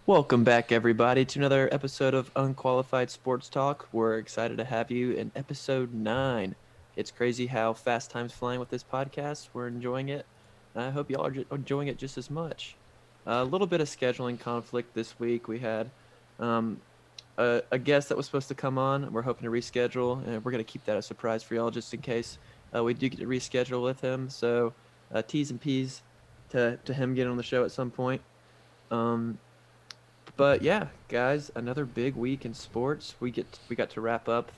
Welcome back, everybody, to another episode of Unqualified Sports Talk. We're excited to have you in episode 9. It's crazy how fast time's flying with this podcast. We're enjoying it. I hope y'all are enjoying it just as much. A little bit of scheduling conflict this week. We had um, a guest that was supposed to come on. We're hoping to reschedule, and we're going to keep that a surprise for y'all just in case we do get to reschedule with him. So, T's and P's to him getting on the show at some point. Um, but yeah, guys, another big week in sports. We got to wrap up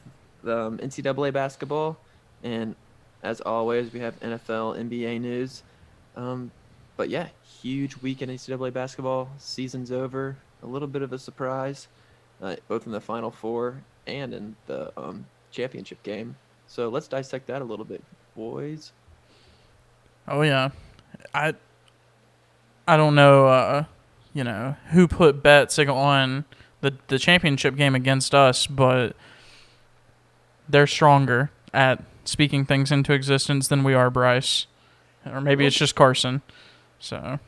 the NCAA basketball, and as always, we have NFL, NBA news. Um, but yeah, huge week in NCAA basketball. Season's over. A little bit of a surprise, both in the Final Four and in the championship game. So let's dissect that a little bit, boys. Oh yeah, I I don't know, who put bets on the championship game against us, but they're stronger at speaking things into existence than we are, Bryce, or maybe Well, it's just Carson. So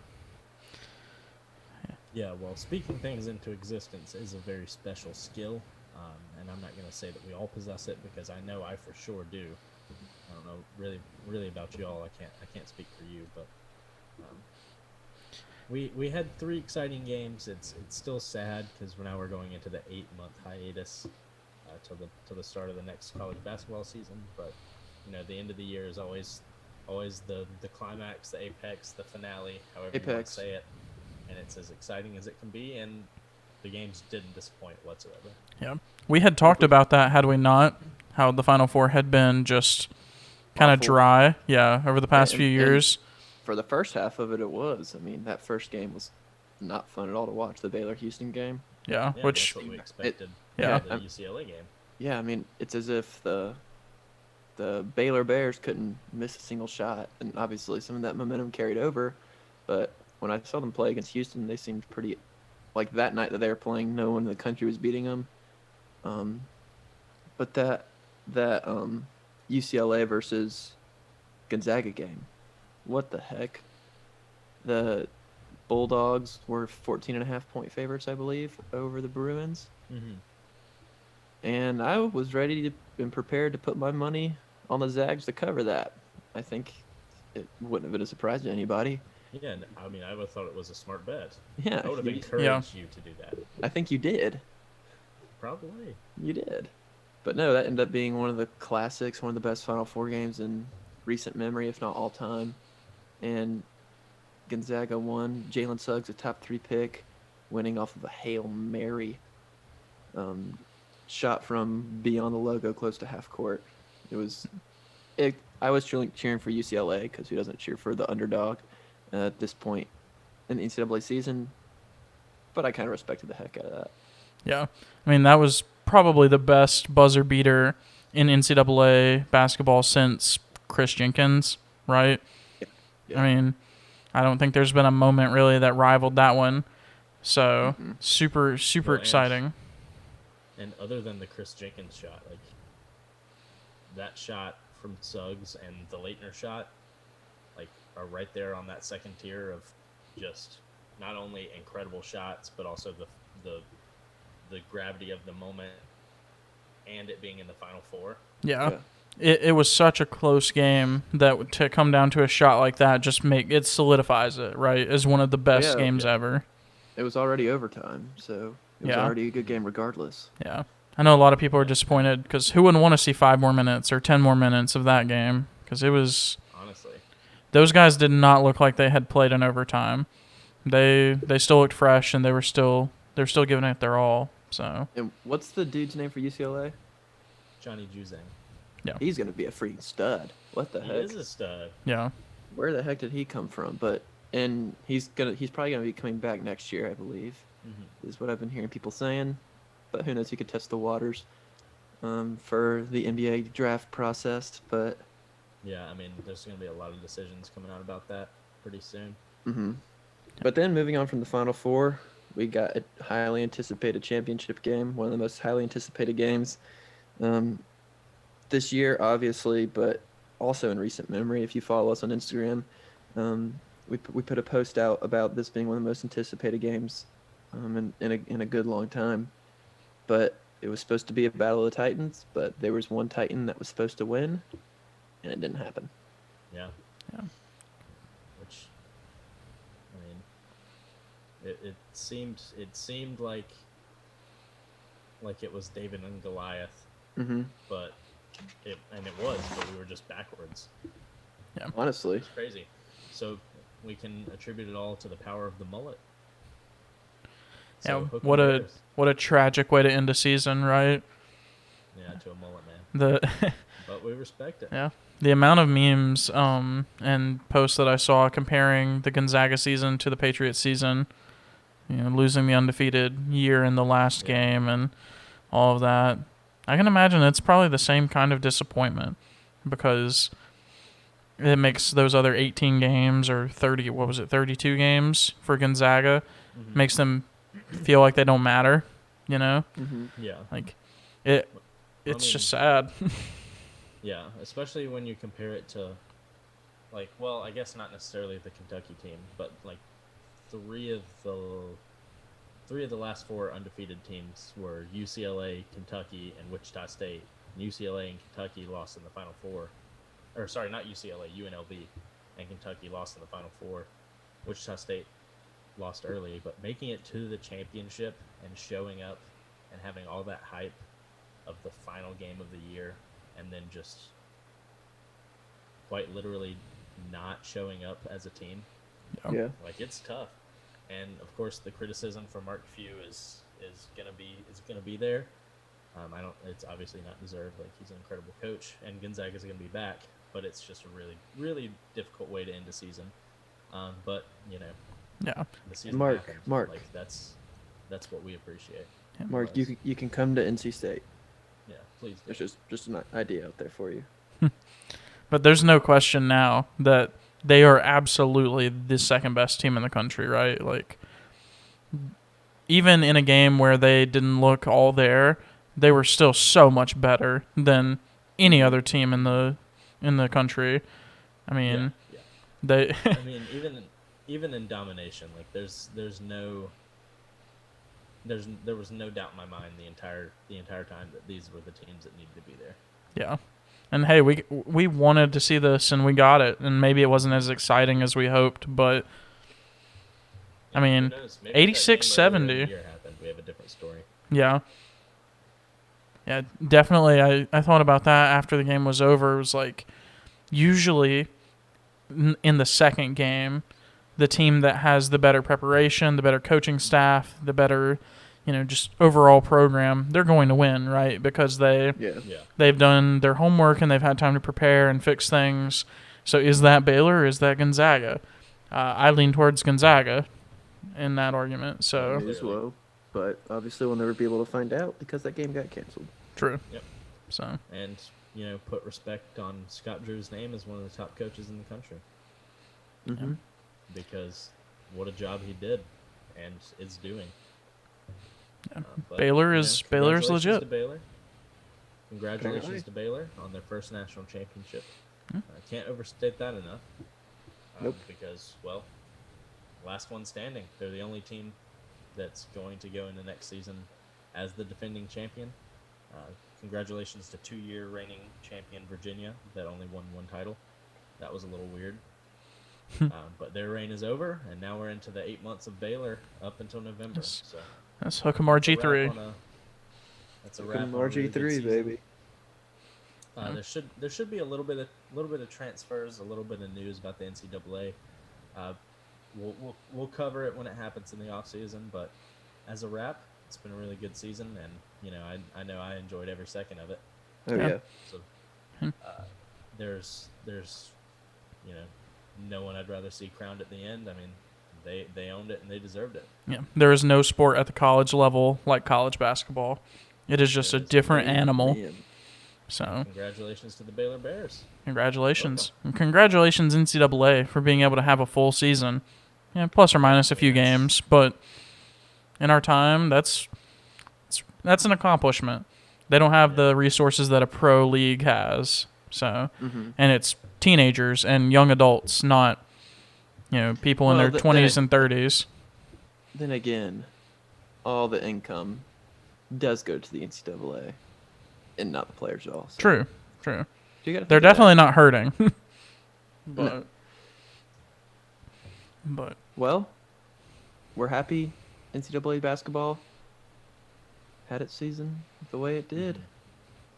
Yeah, well, speaking things into existence is a very special skill, and I'm not going to say that we all possess it because I know I for sure do. I don't know really about you all. I can't speak for you, but um, we had 3 exciting games. It's still sad because now we're going into the 8-month hiatus till the start of the next college basketball season. But the end of the year is always the climax, the apex, the finale, however you want to Apex. say it, and it's as exciting as it can be. And the games didn't disappoint whatsoever. yeah, we had talked about that had we not. How the Final Four had been just kind of Awful. dry, yeah, over the past few And years. for the first half of it, it was. I mean, that first game was not fun at all to watch. The Baylor Houston game. Yeah, Yeah, that's which what we It, expected yeah, for the UCLA game. yeah. I mean, it's as if the Baylor Bears couldn't miss a single shot, and obviously some of that momentum carried over. But when I saw them play against Houston, they seemed pretty like that night that they were playing. No one in the country was beating them. Um, but that UCLA versus Gonzaga game, what the heck? The Bulldogs were 14.5 point favorites, I believe, over the Bruins. Mm-hmm. And I was ready to and prepared to put my money on the Zags to cover that. I think it wouldn't have been a surprise to anybody. Yeah, I mean, I would have thought it was a smart bet. Yeah, I would have yeah, encouraged you to do that. I think you did. Probably. You did. But no, that ended up being one of the classics, one of the best Final Four games in recent memory, if not all time. And Gonzaga won. Jalen Suggs, a top 3 pick, winning off of a Hail Mary um, shot from beyond the logo close to half court. It was I was cheering for UCLA because who doesn't cheer for the underdog at this point in the NCAA season? But I kind of respected the heck out of that. yeah. I mean, that was probably the best buzzer beater in NCAA basketball since Chris Jenkins, right? Yeah. I Yeah. mean, I don't think there's been a moment really that rivaled that one. So Mm-hmm. super Well, exciting. and other than the Chris Jenkins shot, like that shot from Suggs and the Leitner shot, like are right there on that second tier of just not only incredible shots, but also the the gravity of the moment and it being in the Final Four. Yeah. Yeah. It was such a close game that to come down to a shot like that just make it solidifies it, right, as one of the best Yeah. games Yeah, ever. It was already overtime, so it was Yeah. already a good game regardless. Yeah. I know a lot of people are yeah. disappointed because who wouldn't want to see 5 more minutes or 10 more minutes of that game? Because it was Honestly, those guys did not look like they had played in overtime. They still looked fresh and they're still giving it their all. So And what's the dude's name for UCLA? Johnny Juzang, yeah, He's going to be a freaking stud. What the he heck? is a stud. yeah, Where the heck did he come from? And he's probably gonna be coming back next year, I believe, Mm-hmm. is what I've been hearing people saying. But who knows? He could test the waters for the NBA draft process. But Yeah, I mean, there's going to be a lot of decisions coming out about that pretty soon. hmm but then moving on from the Final Four, we got a highly anticipated championship game, one of the most highly anticipated games um, this year, obviously, but also in recent memory. If you follow us on Instagram, we put a post out about this being one of the most anticipated games in a good long time. But it was supposed to be a battle of the Titans, but there was one Titan that was supposed to win, and it didn't happen. Yeah. Yeah. Which, I mean, it seemed like it was David and Goliath, Mm-hmm. but it was, but we were just backwards. Honestly, It's crazy. So we can attribute it all to the power of the mullet. So Yeah, hook 'em bears. what a tragic way to end a season, right? Yeah, to a mullet man. The But we respect it. yeah, the amount of memes and posts that I saw comparing the Gonzaga season to the Patriots season, losing the undefeated year in the last Yeah. game and all of that. I can imagine it's probably the same kind of disappointment because it makes those other 18 games or 30, what was it, 32 games for Gonzaga, Mhm. makes them feel like they don't matter, you know? mm-hmm. Yeah. Like it's I mean, just sad. Yeah, especially when you compare it to, like, well, I guess not necessarily the Kentucky team, but like three of the three of the last four undefeated teams were UCLA, Kentucky, and Wichita State. And UCLA and Kentucky lost in the Final Four, or sorry, not UCLA, UNLV, and Kentucky lost in the Final Four. Wichita State lost early, but making it to the championship and showing up and having all that hype of the final game of the year, and then just quite literally not showing up as a team. Yeah. Like, it's tough. And of course the criticism for Mark Few is gonna be there. I don't it's obviously not deserved. Like, he's an incredible coach and Gonzaga's gonna be back, but it's just a really, really difficult way to end a season. But Yeah. the season Mark, happened. Mark. Like, that's what we appreciate. Mark, you can come to NC State. Yeah, please do. There's just an idea out there for you. But there's no question now that they are absolutely the second best team in the country, right? Like, even in a game where they didn't look all there, they were still so much better than any other team in the country. I mean, Yeah. they I mean, even in domination, like, there was no doubt in my mind the entire time that these were the teams that needed to be there. yeah. And hey, we wanted to see this and we got it, and maybe it wasn't as exciting as we hoped, but I mean, who knows? Maybe if that game 86-70. earlier in the year happened, we have a different story. Yeah. Yeah, definitely. I thought about that after the game was over. It was like, usually in the second game, the team that has the better preparation, the better coaching staff, the better, just overall program, they're going to win, right? Because Yeah. they've done their homework and they've had time to prepare and fix things. So is that Baylor or is that Gonzaga? I lean towards Gonzaga in that argument. So Me as well. But obviously we'll never be able to find out because that game got canceled. true. Yep. So And put respect on Scott Drew's name as one of the top coaches in the country, Mm-hmm. because what a job he did and is doing. But, Baylor's congratulations legit. to Baylor. Congratulations Apparently. to Baylor on their first national championship. I can't overstate that enough. Nope. Because, well, last one standing. They're the only team that's going to go into next season as the defending champion. Congratulations to two-year reigning champion Virginia that only won one title. That was a little weird. But their reign is over, and now we're into the 8 months of Baylor up until November. Yes. So that's Hook 'em RG3. that's a wrap on a really good RG3, season. baby. There should be a little bit of transfers, a little bit of news about the NCAA. We'll cover it when it happens in the off season, but as a wrap, it's been a really good season, and I know I enjoyed every second of it. Oh Yeah. yeah. So there's no one I'd rather see crowned at the end. I mean, they owned it and they deserved it. Yeah, there is no sport at the college level like college basketball. It is just a There is. different animal. Man. So Congratulations to the Baylor Bears. congratulations, and congratulations NCAA for being able to have a full season. Yeah, plus or minus a few games, but in our time, that's an accomplishment. They don't have the resources that a pro league has. So, and it's teenagers and young adults, not people in Well, their 20s and 30s. Then again, all the income does go to the NCAA and not the players at all. So True. you gotta They're think of that. definitely not hurting. No. But Well, we're happy NCAA basketball had its season the way it did.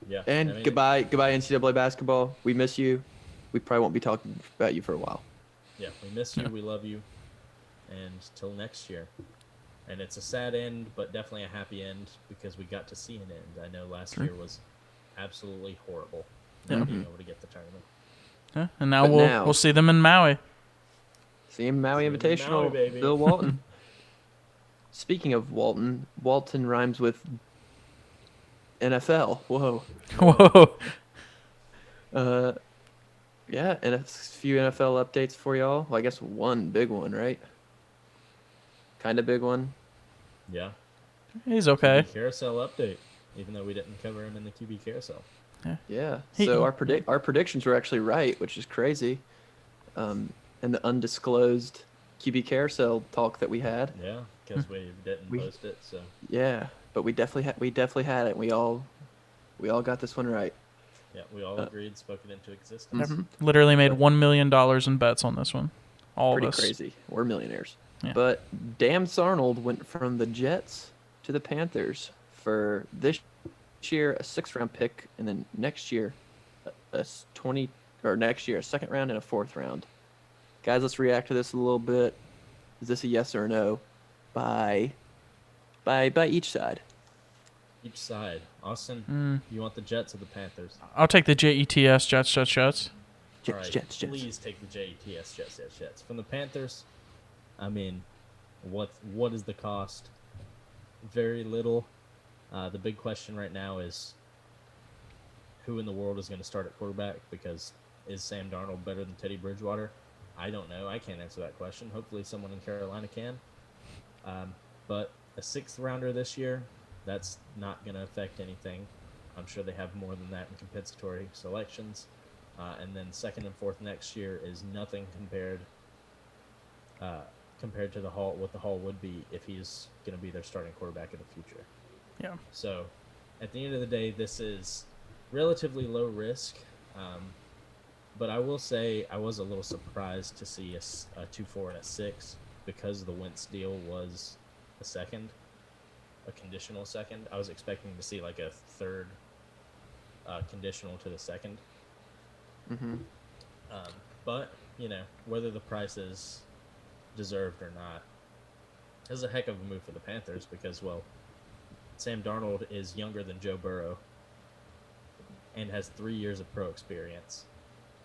Yeah. And I mean, goodbye NCAA basketball. We miss you. We probably won't be talking about you for a while. Yeah, we miss you. We love you. And till next year. And it's a sad end, but definitely a happy end because we got to see an end. I know last year was absolutely horrible not being able to get the tournament. yeah, and now But now- we'll see them in Maui. See him Maui See him in Invitational, Maui, baby. Bill Walton. Speaking of Walton, Walton rhymes with NFL. Whoa. Whoa. Yeah, and a few NFL updates for y'all. Well, I guess one big one, right? Kind of big one. Yeah. He's okay. QB carousel update, even though we didn't cover him in the QB carousel. Yeah. He- So our predictions were actually right, which is crazy. And the undisclosed QB carousel talk that we had. Yeah, because we didn't post it. So Yeah, but we definitely had it. We all got this one right. yeah, we all agreed, spoke it into existence. Literally made $1 million in bets on this one. All Pretty of us. crazy. We're millionaires. Yeah. But Damn Sarnold went from the Jets to the Panthers for this year a 6th round pick, and then next year a second round and a 4th round. Guys, let's react to this a little bit. Is this a yes or a no? By each side. Each side. Austin, Mm. you want the Jets or the Panthers? I'll take the Jets. Jets. All right, Jets. please take the Jets. Jets. From the Panthers, I mean, what is the cost? Very little. The big question right now is who in the world is going to start at quarterback? Because is Sam Darnold better than Teddy Bridgewater? I don't know. I can't answer that question. Hopefully someone in Carolina can. But a 6th rounder this year, that's not going to affect anything. I'm sure they have more than that in compensatory selections. And then 2nd and 4th next year is nothing compared to what the Hall would be if he's going to be their starting quarterback in the future. Yeah. So, at the end of the day, this is relatively low risk. But I will say I was a little surprised to see a 2-4 and a 6 because the Wentz deal was a conditional second. I was expecting to see like a 3rd conditional to the 2nd. Mm-hmm. But, whether the price is deserved or not, is a heck of a move for the Panthers because, well, Sam Darnold is younger than Joe Burrow and has 3 years of pro experience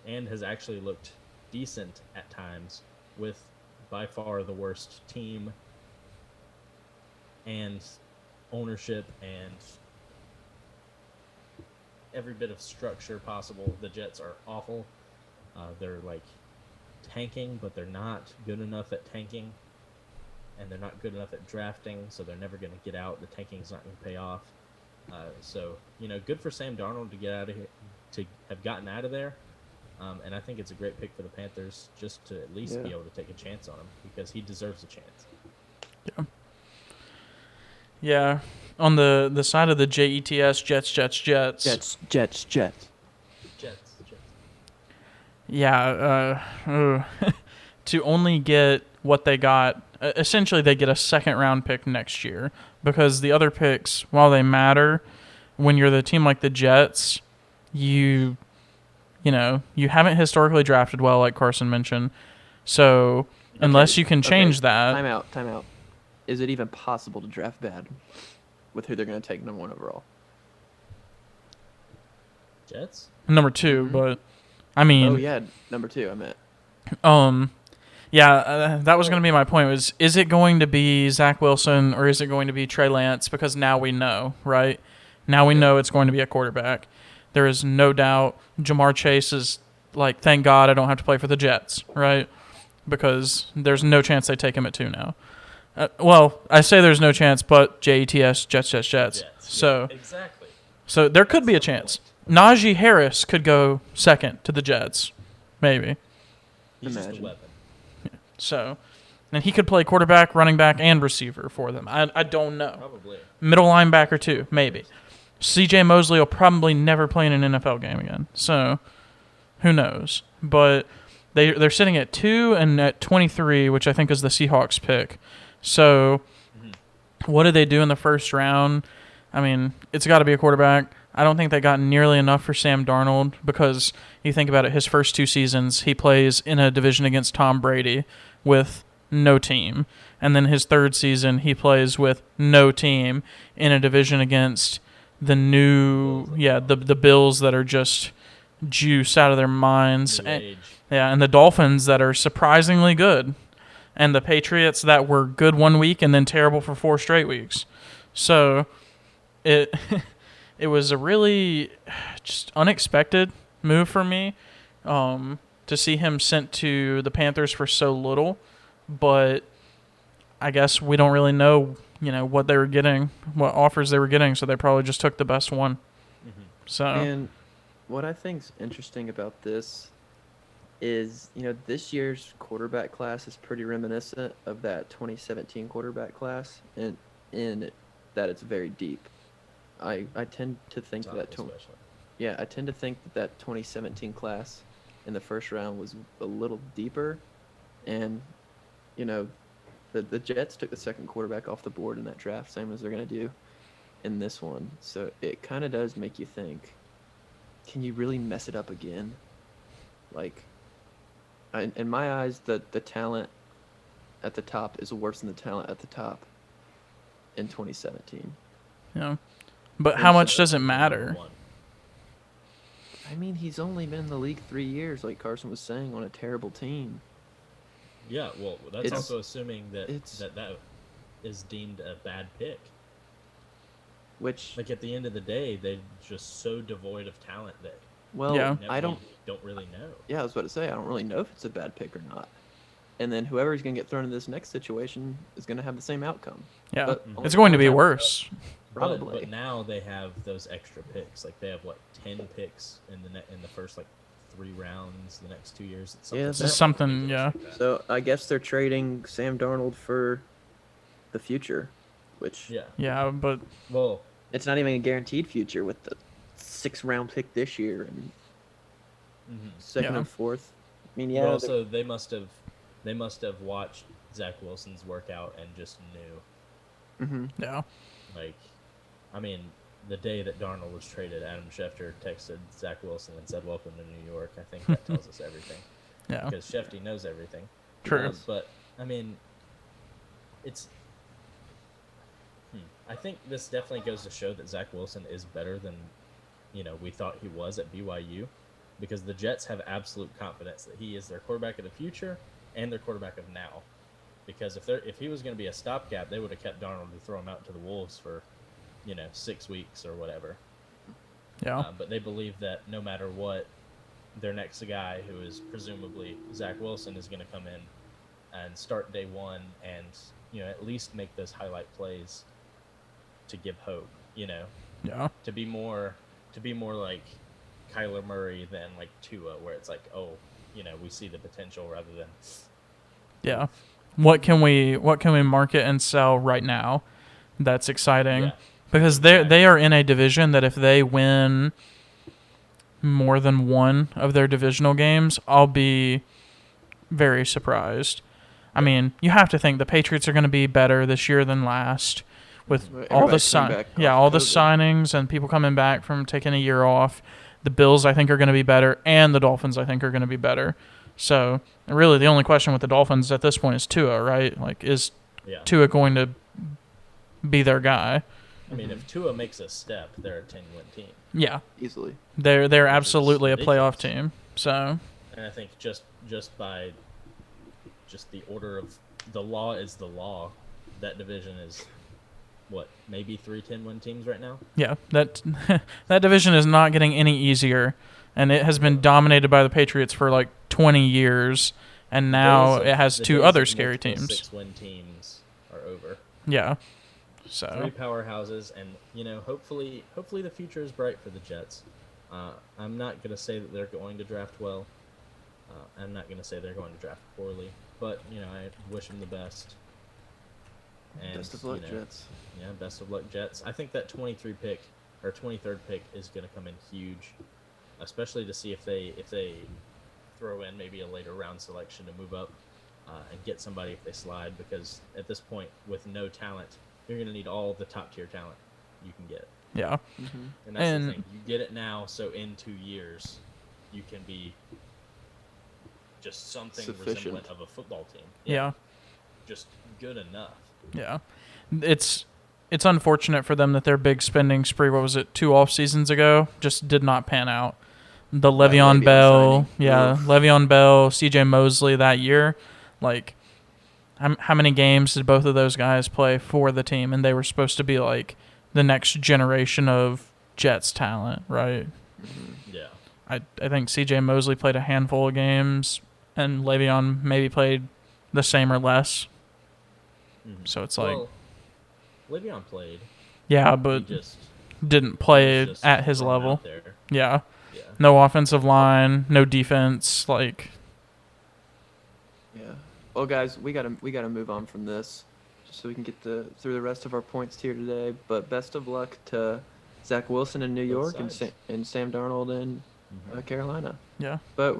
and has actually looked decent at times with by far the worst team and ownership and every bit of structure possible. The Jets are awful. They're like tanking, but they're not good enough at tanking, and they're not good enough at drafting, so they're never going to get out. The tanking's not going to pay off. So good for Sam Darnold to get out of here, to have gotten out of there. And I think it's a great pick for the Panthers just to at least be able to take a chance on him because he deserves a chance. Yeah. On the side of the Jets. Jets. Yeah. To only get what they got, essentially they get a 2nd round pick next year because the other picks, while they matter, when you're the team like the Jets, you haven't historically drafted well, like Carson mentioned. So unless you can change that. Time out. Is it even possible to draft bad with who they're going to take number 1 overall? Jets? Number 2, but I mean. Oh yeah, number 2. I meant. Yeah, that was going to be my point. Is it going to be Zach Wilson or is it going to be Trey Lance? Because now we know, right? Now we know it's going to be a quarterback. There is no doubt Jamar Chase is like, thank God I don't have to play for the Jets, right? Because there's no chance they take him at 2 now. Well, I say there's no chance, but Jets. So exactly. So there could be a chance. Najee Harris could go 2nd to the Jets, maybe. He's just a Imagine. weapon. So, And he could play quarterback, running back, and receiver for them. I don't know. Probably. Middle linebacker, too, maybe. C.J. Mosley will probably never play in an NFL game again. So, who knows? But they're sitting at 2 and at 23, which I think is the Seahawks pick. So, what did they do in the first round? I mean, it's got to be a quarterback. I don't think they got nearly enough for Sam Darnold because you think about it, his first 2 seasons, he plays in a division against Tom Brady with no team. And then his third season, he plays with no team in a division against the the Bills that are just juice out of their minds. And the Dolphins that are surprisingly good. And the Patriots that were good one week and then terrible for 4 straight weeks. So it it was a really just unexpected move for me to see him sent to the Panthers for so little. But I guess we don't really know, what they were getting, what offers they were getting, so they probably just took the best one. So And what I think's interesting about this is, this year's quarterback class is pretty reminiscent of that 2017 quarterback class, and in that it's very deep. I tend to think that I tend to think that 2017 class in the first round was a little deeper, and the Jets took the second quarterback off the board in that draft, same as they're going to do in this one. So it kind of does make you think, can you really mess it up again? Like, in my eyes, the talent at the top is worse than the talent at the top in 2017. But how much does it matter? I mean, he's only been in the league 3 years, like Carson was saying, on a terrible team. Yeah, well, that's also assuming that is deemed a bad pick. Which, like, at the end of the day, they're just so devoid of talent that I don't really know. Yeah, I was about to say, I don't really know if it's a bad pick or not. And then whoever's going to get thrown in this next situation is going to have the same outcome. Yeah, it's going to be worse. Probably. But now they have those extra picks. Like, they have 10 picks in the first 3 rounds the next 2 years. It's something. So I guess they're trading Sam Darnold for the future, which but it's not even a guaranteed future with the 6th round pick this year and second and fourth. I mean, But also they must have watched Zach Wilson's workout and just knew. Yeah. I mean, the day that Darnold was traded, Adam Schefter texted Zach Wilson and said, "Welcome to New York." I think that tells us everything. Yeah. Because Schefter knows everything. True. But I mean, it's. I think this definitely goes to show that Zach Wilson is better than, we thought he was at BYU, because the Jets have absolute confidence that he is their quarterback of the future and their quarterback of now. Because if he was going to be a stopgap, they would have kept Darnold to throw him out to the Wolves for, 6 weeks or whatever. Yeah. But they believe that no matter what, their next guy, who is presumably Zach Wilson, is going to come in and start day one and, at least make those highlight plays to give hope, Yeah. to be more like Kyler Murray than like Tua, where it's like, we see the potential rather than. Yeah. What can we market and sell right now that's exciting? Yeah. Because they are in a division that if they win more than one of their divisional games, I'll be very surprised. I mean, you have to think the Patriots are going to be better this year than last with all the signings and people coming back from taking a year off. The Bills, I think, are going to be better, and the Dolphins, I think, are going to be better. So, really, the only question with the Dolphins at this point is Tua, right? Like, is Tua going to be their guy? I mean, if Tua makes a step, they're a 10-win team. Yeah, easily. They're absolutely a playoff team. So, and I think just by the order of the law is the law, that division is maybe 3 10-win teams right now. Yeah, that division is not getting any easier, and it has been dominated by the Patriots for 20 years, and now it has 2 other scary teams. 6-win teams are over. Yeah. So 3 powerhouses, and hopefully the future is bright for the Jets. I'm not gonna say that they're going to draft well, I'm not going to say they're going to draft poorly, but I wish them the best. And Best of luck, Jets. yeah, best of luck, Jets. I think that 23rd pick is going to come in huge, especially to see if they throw in maybe a later round selection to move up and get somebody if they slide. Because at this point, with no talent, you're going to need all the top tier talent you can get. Yeah. Mm-hmm. And that's the thing. You get it now, so in 2 years, you can be just something Sufficient. resemblant of a football team. Yeah. Just good enough. Yeah. It's unfortunate for them that their big spending spree, what was it, 2 off seasons ago, just did not pan out. The Le'Veon Bell, Le'Veon Bell, C.J. Mosley that year, like, how many games did both of those guys play for the team? And they were supposed to be like the next generation of Jets talent, right? Mm-hmm. Yeah. I think C.J. Mosley played a handful of games, and Le'Veon maybe played the same or less. Mm-hmm. So it's like, Le'Veon played. yeah, but He just didn't play just at his thrown level. out there. Yeah. Yeah. No offensive line, no defense. Like, Yeah. Well, guys, we gotta move on from this, just so we can get through the rest of our points here today. But best of luck to Zach Wilson in New York and Sam Darnold in Carolina. yeah. But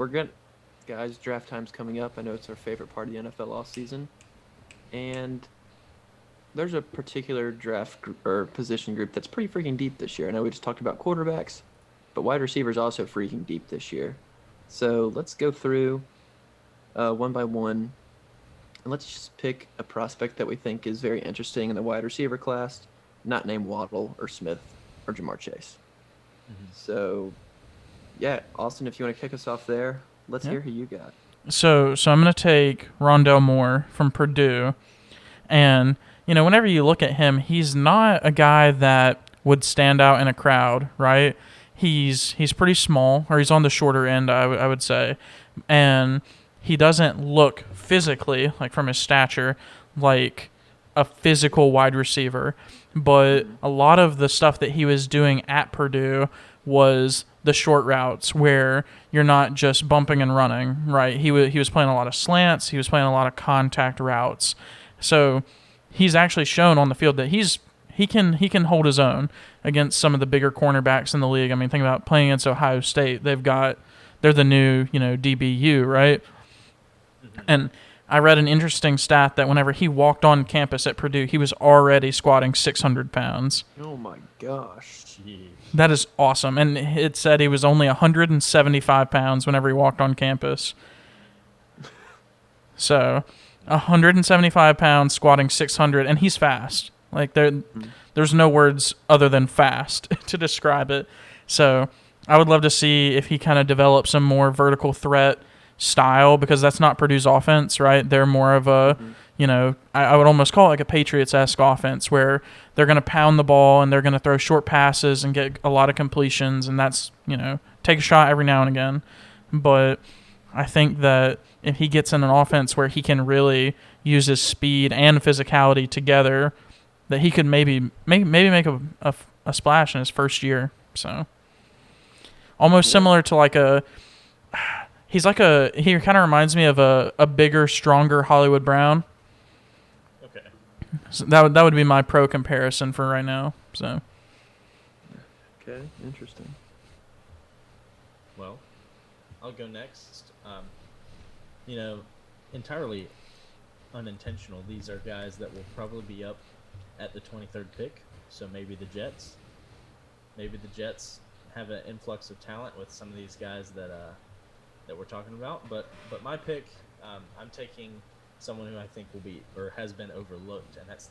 guys, draft time's coming up. I know it's our favorite part of the NFL off season, and there's a particular or position group that's pretty freaking deep this year. I know we just talked about quarterbacks, but wide receivers also freaking deep this year. So let's go through one by one, and let's just pick a prospect that we think is very interesting in the wide receiver class, not named Waddle or Smith or Jamar Chase. Mm-hmm. So, yeah, Austin, if you want to kick us off there, let's hear who you got. So I'm going to take Rondell Moore from Purdue, and whenever you look at him, he's not a guy that would stand out in a crowd, right? He's pretty small, or he's on the shorter end, I would say, and he doesn't look physically, like from his stature, like a physical wide receiver. But a lot of the stuff that he was doing at Purdue was the short routes where you're not just bumping and running, right? He was playing a lot of slants. He was playing a lot of contact routes. So he's actually shown on the field that he can hold his own against some of the bigger cornerbacks in the league. I mean, think about playing against Ohio State. They're the new, DBU, right? Mm-hmm. And I read an interesting stat that whenever he walked on campus at Purdue, he was already squatting 600 pounds. Oh, my gosh. Jeez. That is awesome. And it said he was only 175 pounds whenever he walked on campus. So 175 pounds, squatting 600, and he's fast. Like, there's no words other than fast to describe it. So I would love to see if he kind of develops some more vertical threat style, because that's not Purdue's offense, right? They're more of a, I would almost call it like a Patriots-esque offense where they're going to pound the ball and they're going to throw short passes and get a lot of completions, and that's, take a shot every now and again. But I think that if he gets in an offense where he can really use his speed and physicality together, that he could maybe make a splash in his first year. So almost similar to like he kind of reminds me of a bigger, stronger Hollywood Brown. Okay. So that would be my pro comparison for right now. So. Okay, interesting. Well, I'll go next. Entirely unintentional. These are guys that will probably be up at the 23rd pick. So maybe the Jets have an influx of talent with some of these guys that we're talking about. But my pick, I'm taking someone who I think will be or has been overlooked, and that's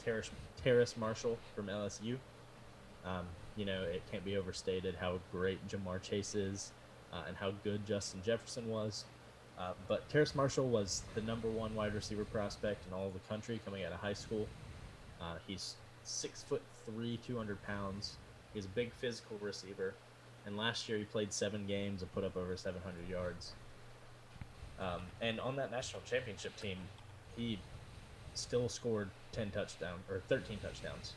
Terrace Marshall from LSU. It can't be overstated how great Jamar Chase is and how good Justin Jefferson was. But Terrace Marshall was the number 1 wide receiver prospect in all of the country coming out of high school. He's 6'3", 200 pounds. He's a big physical receiver. And last year he played 7 games and put up over 700 yards. And on that national championship team, he still scored 13 touchdowns,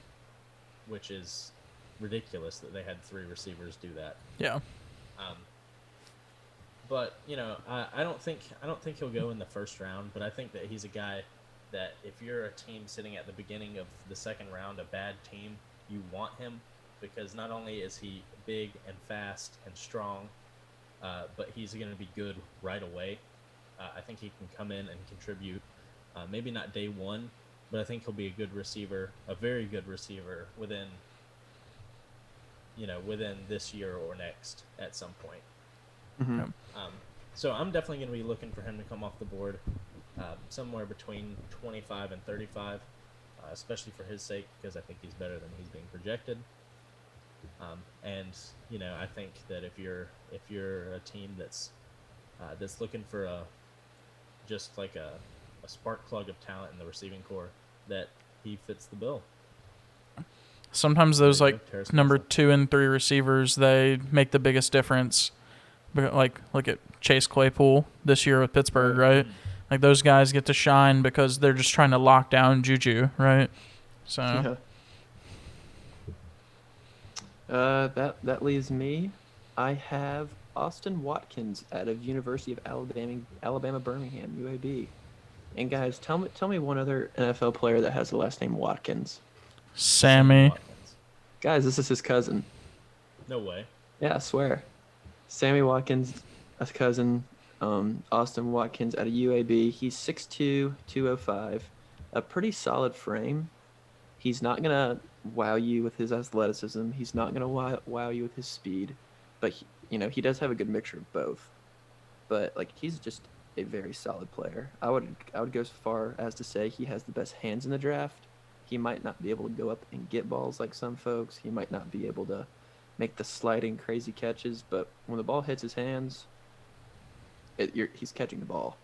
which is ridiculous that they had 3 receivers do that. Yeah. But I don't think he'll go in the first round. But I think that he's a guy that if you're a team sitting at the beginning of the second round, a bad team, you want him because not only is he big and fast and strong, but he's going to be good right away. I think he can come in and contribute. Maybe not day one, but I think he'll be a good receiver, a very good receiver within this year or next at some point. Mm-hmm. Yep. So I'm definitely going to be looking for him to come off the board somewhere between 25 and 35, especially for his sake because I think he's better than he's being projected. And I think that if you're a team that's looking for just like a spark plug of talent in the receiving core, that he fits the bill. Sometimes those There you like go, Terrace number Marshall. 2 and 3 receivers, they make the biggest difference. Like look at Chase Claypool this year with Pittsburgh, right? Like those guys get to shine because they're just trying to lock down Juju, right? So Yeah. That leaves me. I have Austin Watkins out of University of Alabama Birmingham, UAB. And guys, tell me one other NFL player that has the last name Watkins. Sammy, Watkins. Guys, this is his cousin. No way. Yeah, I swear. Sammy Watkins, a cousin. Austin Watkins out of UAB. He's 6'2", 205. A pretty solid frame. He's not going to wow you with his athleticism. He's not going to wow you with his speed. But, he does have a good mixture of both. But, he's just a very solid player. I would go so far as to say he has the best hands in the draft. He might not be able to go up and get balls like some folks. He might not be able to make the sliding crazy catches. But when the ball hits his hands, he's catching the ball,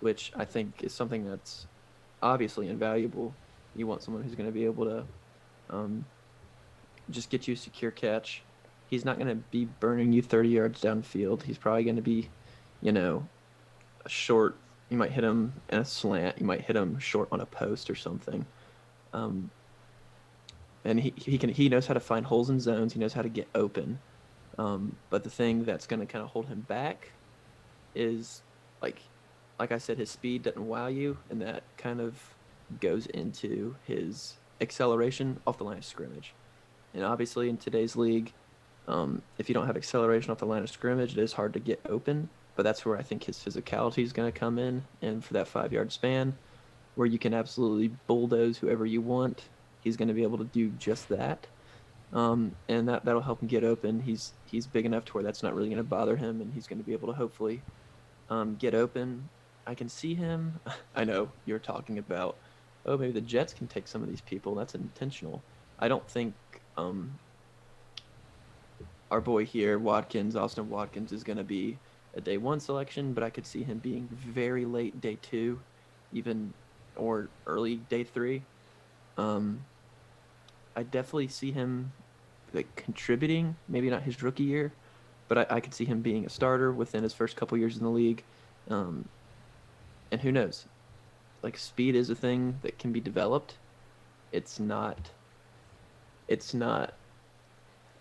which I think is something that's obviously invaluable. You want someone who's going to be able to just get you a secure catch. He's not going to be burning you 30 yards downfield. He's probably going to be, a short. You might hit him in a slant. You might hit him short on a post or something. And he knows how to find holes in zones. He knows how to get open. But the thing that's going to kind of hold him back is, like I said, his speed doesn't wow you, and that kind of goes into his acceleration off the line of scrimmage. And obviously in today's league, if you don't have acceleration off the line of scrimmage, it is hard to get open. But that's where I think his physicality is going to come in. And for that 5-yard span, where you can absolutely bulldoze whoever you want, he's going to be able to do just that. And that'll help him get open. He's big enough to where that's not really going to bother him, and he's going to be able to hopefully get open. I can see him. I know you're talking about, maybe the Jets can take some of these people. That's intentional. I don't think our boy here, Austin Watkins, is going to be a day 1 selection, but I could see him being very late day 2, even, or early day 3. I definitely see him contributing, maybe not his rookie year, but I could see him being a starter within his first couple years in the league. And who knows? Speed is a thing that can be developed. It's not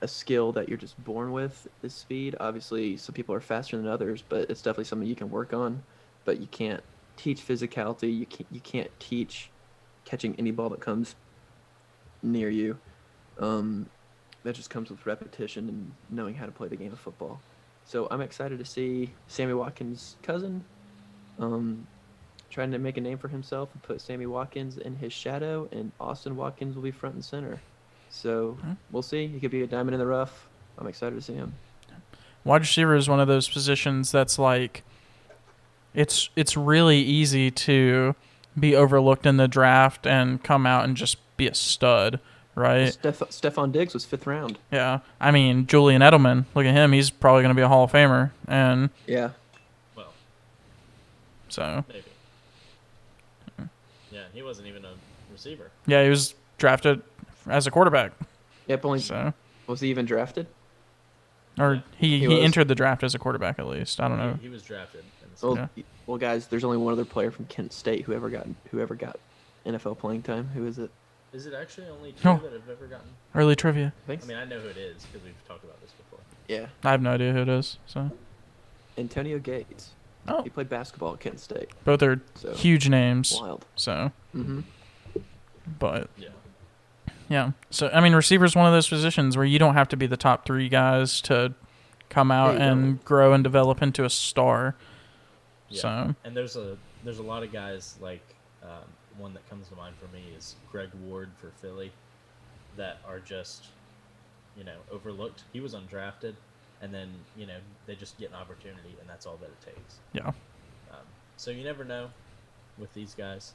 a skill that you're just born with, is speed. Obviously, some people are faster than others, but it's definitely something you can work on. But you can't teach physicality. You can't teach catching any ball that comes near you. That just comes with repetition and knowing how to play the game of football. So I'm excited to see Sammy Watkins' cousin trying to make a name for himself and put Sammy Watkins in his shadow, and Austin Watkins will be front and center. So we'll see. He could be a diamond in the rough. I'm excited to see him. wide receiver is one of those positions that's like it's really easy to be overlooked in the draft and come out and just be a stud, right? Stephon Diggs was 5th round. Yeah. I mean, Julian Edelman, look at him. He's probably going to be a Hall of Famer. And Yeah. Well, so, maybe. Yeah, he wasn't even a receiver. yeah, he was drafted as a quarterback. Yep. So, Was he even drafted? or Yeah. he was. entered the draft as a quarterback at least. I don't know. He was drafted. In the Well, guys, there's only one other player from Kent State who ever got NFL playing time. Who is it? Is it actually only 2 No. that have ever gotten? Early trivia. I think I mean, I know who it is because we've talked about this before. yeah. I have no idea who it is. So, Antonio Gates. Oh, He played basketball at Kent State. both are So huge names. wild. So, Mm-hmm. but Yeah. yeah. So I mean, receiver's one of those positions where you don't have to be the top 3 guys to come out you and don't. grow and develop into a star. Yeah. So And there's a lot of guys like one that comes to mind for me is Greg Ward for Philly that are just overlooked. He was undrafted, and then they just get an opportunity, and that's all that it takes. yeah, So you never know with these guys.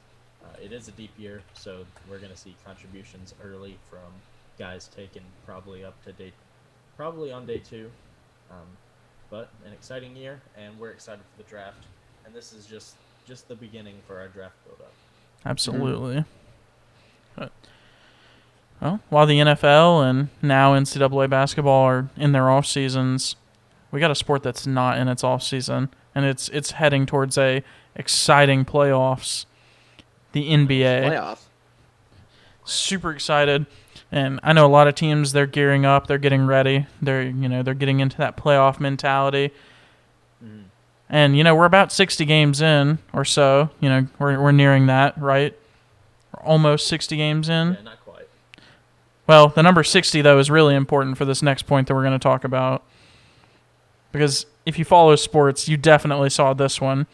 It is a deep year, so we're going to see contributions early from guys taken probably on day 2. But an exciting year, and we're excited for the draft. And this is just the beginning for our draft build-up. absolutely. But, well, while the NFL and now NCAA basketball are in their off seasons, we got a sport that's not in its off season, and it's heading towards a exciting playoffs. The NBA. Playoffs. Super excited, and I know a lot of teams. They're gearing up. They're getting ready. They're getting into that playoff mentality. Mm-hmm. And we're about 60 games in or so. We're nearing that, right? We're almost 60 games in. Yeah, not quite. Well, the number 60 though is really important for this next point that we're going to talk about. Because if you follow sports, you definitely saw this one.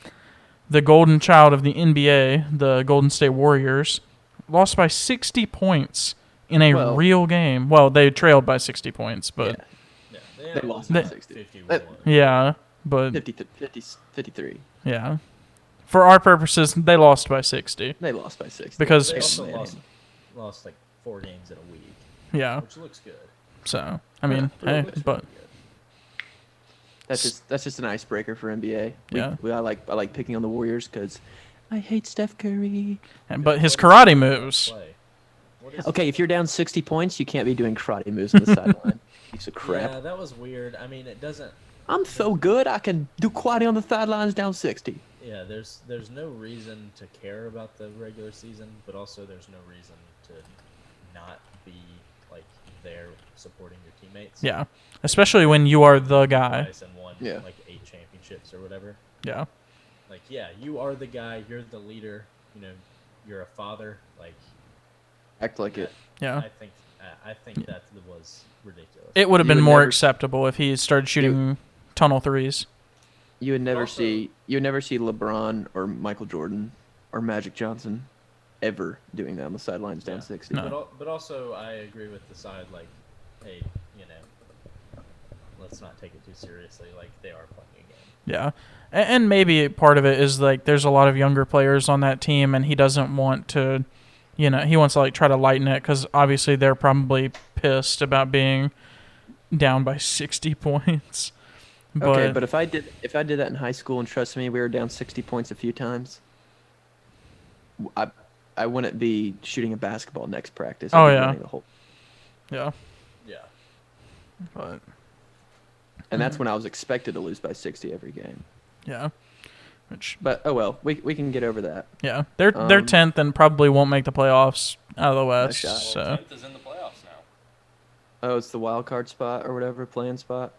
The golden child of the NBA, the Golden State Warriors, lost by 60 points in a real game. Well, they trailed by 60 points, but Yeah, they lost by 60. 51. yeah, but 53. yeah. For our purposes, they lost by 60 They lost by 60. because They also lost like 4 games in a week, yeah. which looks good. So, I mean, hey, Looks but really good. That's just an icebreaker for NBA. Yeah. I like picking on the Warriors because I hate Steph Curry. but his karate moves. Play. What is Okay, if you're down 60 points, you can't be doing karate moves on the sideline. Piece of crap. Yeah, that was weird. I mean, it doesn't. I'm so good, I can do karate on the sidelines down 60. Yeah, there's no reason to care about the regular season, but also there's no reason to not be like there supporting your teammates. Yeah, especially when you are the guy. Twice and won Yeah. like 8 championships or whatever. Yeah, Like, yeah, you are the guy. You're the leader. You're a father. Like, Act like it. yeah. I think that was ridiculous. It would have You been would more never- acceptable if he started shooting tunnel threes. You would never Also- see LeBron or Michael Jordan or Magic Johnson ever doing that on the sidelines down Yeah. 60. No. But also, I agree with the side like, hey, let's not take it too seriously. Like, they are playing a game. Yeah, and maybe part of it is like there's a lot of younger players on that team, and he doesn't want to, he wants to like try to lighten it because obviously they're probably pissed about being down by 60 points. Okay, but if I did that in high school, and trust me, we were down 60 points a few times, I wouldn't be shooting a basketball next practice. I'd Oh, be yeah. running the whole, yeah, Yeah. but and that's when I was expected to lose by 60 every game. yeah, which But oh well, we can get over that. yeah, they're 10th and probably won't make the playoffs out of the West. shot. So 10th is in the playoffs now. Oh, it's the wild card spot or whatever, playing spot,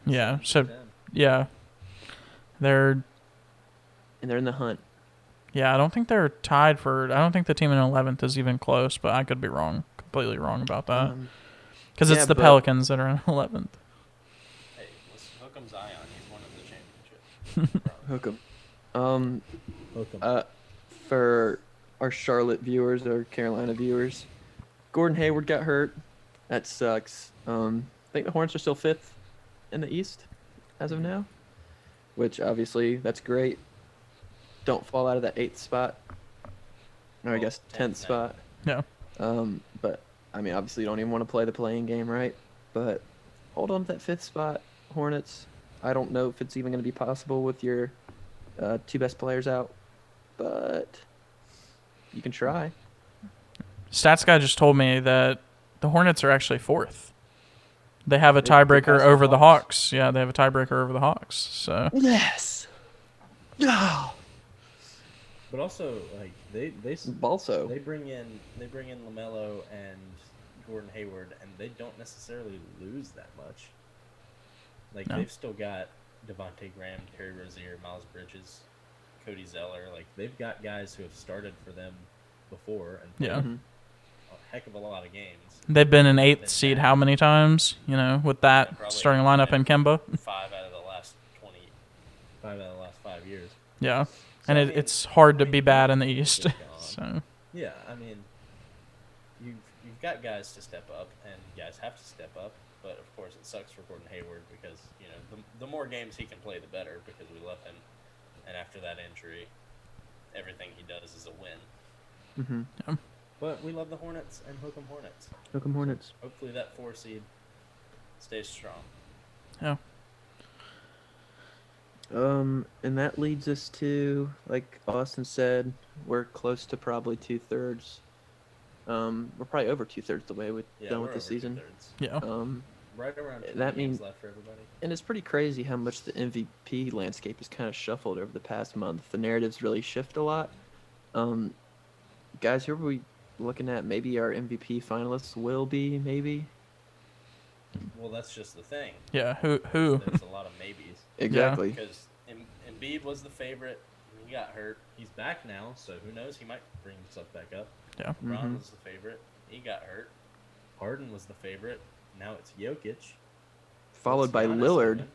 yeah, so 10. yeah, they're and they're in the hunt. yeah. I don't think they're tied for. I don't think the team in 11th is even close, but I could be wrong, completely wrong about that because it's yeah, the but- Pelicans that are in 11th. Hey, let's hook him Zion. He's won the championship. Hook 'em. Hook 'em. For our Charlotte viewers or Carolina viewers, Gordon Hayward got hurt. That sucks. I think the Hornets are still 5th in the East as of now, which obviously that's great. Don't fall out of that 8th spot, or I Well, guess 10th 10th spot. Yeah, But I mean, obviously you don't even want to play the playing game, right? But hold on to that 5th spot, Hornets. I don't know if it's even going to be possible with your 2 best players out, but you can try. Stats guy just told me that the Hornets are actually 4th. They have a They tiebreaker passed the over the Hawks. Hawks. Yeah, they have a tiebreaker over the Hawks. So Yes. Oh. But also, like, they Also, bring in LaMelo and Gordon Hayward, and they don't necessarily lose that much. Like, No. they've still got Devontae Graham, Terry Rozier, Miles Bridges, Cody Zeller. Like they've got guys who have started for them before and played Yeah. Mhm. a heck of a lot of games. They've been an eighth Been seed bad. how many times? With that Probably starting lineup in Kemba. 5 out of the last 5 years. Yeah, So and I mean, it's hard to I be mean, bad in the Hayward East. is gone. So Yeah, I mean, you've got guys to step up, and guys have to step up. But of course, it sucks for Gordon Hayward because the more games he can play, the better. Because we love him, and after that injury, everything he does is a win. Mm-hmm. But we love the Hornets and Hook'em Hornets. Hook'em Hornets. Hopefully, that 4 seed stays strong. yeah, And that leads us to, like Austin said, we're close to probably 2/3. We're probably over 2/3 the way we're Yeah, done we're with the over season. 2/3. yeah, Right around 20 that games means, left for everybody. and it's pretty crazy how much the MVP landscape has kind of shuffled over the past month. The narratives really shift a lot. Um, guys, who are we looking at? Maybe our MVP finalists will be, maybe. Well, that's just the thing. yeah. Who? There's a lot of maybes. Exactly. Because Embiid was the favorite. He got hurt. He's back now, so who knows? He might bring himself back up. Yeah, LeBron Mhm. was the favorite. He got hurt. Harden was the favorite. Now it's Jokic. Followed What's by Giannis Lillard. doing?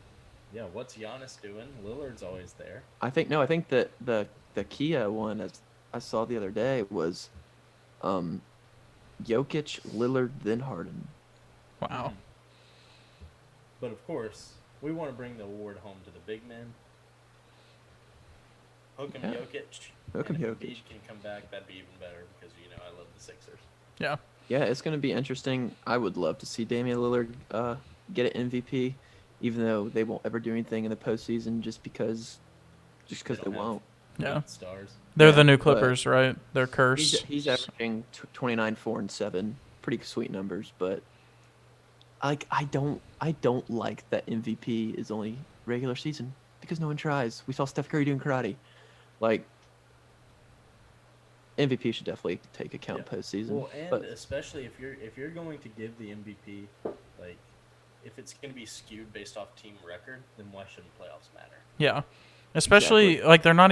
Yeah, what's Giannis doing? Lillard's always there. I think that the Kia one, as I saw the other day, was Jokic, Lillard, then Harden. wow. Mhm. But of course, we want to bring the award home to the big men. Hook'em Yeah. Jokic. Hook'em and if Jokic. Embiid can come back, that'd be even better because I love the Sixers. Yeah, Yeah, it's going to be interesting. I would love to see Damian Lillard get an MVP, even though they won't ever do anything in the postseason just because they don't have won't. Yeah. good stars. they're Yeah, the new but Clippers, right? They're cursed. He's averaging 29, 4, and 7. Pretty sweet numbers, but I don't like that MVP is only regular season because no one tries. We saw Steph Curry doing karate. Like MVP should definitely take account postseason. Well, and but especially if you're going to give the MVP, like if it's going to be skewed based off team record, then why shouldn't playoffs matter? Yeah, especially like they don't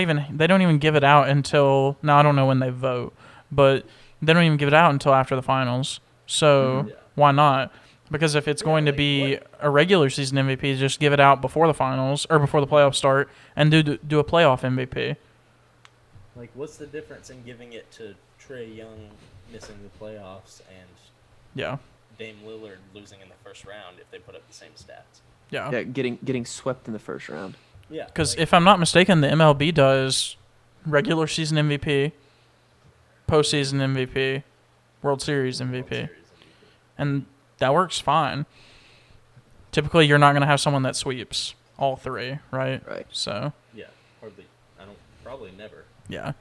even give it out until now. I don't know when they vote, but they don't even give it out until after the finals. So Yeah. why not? Because if it's going to like, be a regular season MVP, just give it out before the finals or before the playoffs start, and do a playoff MVP. Like, what's the difference in giving it to Trae Young missing the playoffs and Yeah, Dame Lillard losing in the first round if they put up the same stats? yeah, getting swept in the first round. Yeah. Because like, if I'm not mistaken, the MLB does regular season MVP, postseason MVP, World Series World MVP, Series MVP. and that works fine. Typically, you're not going to have someone that sweeps all three, right? Right. So, Yeah, probably never. yeah.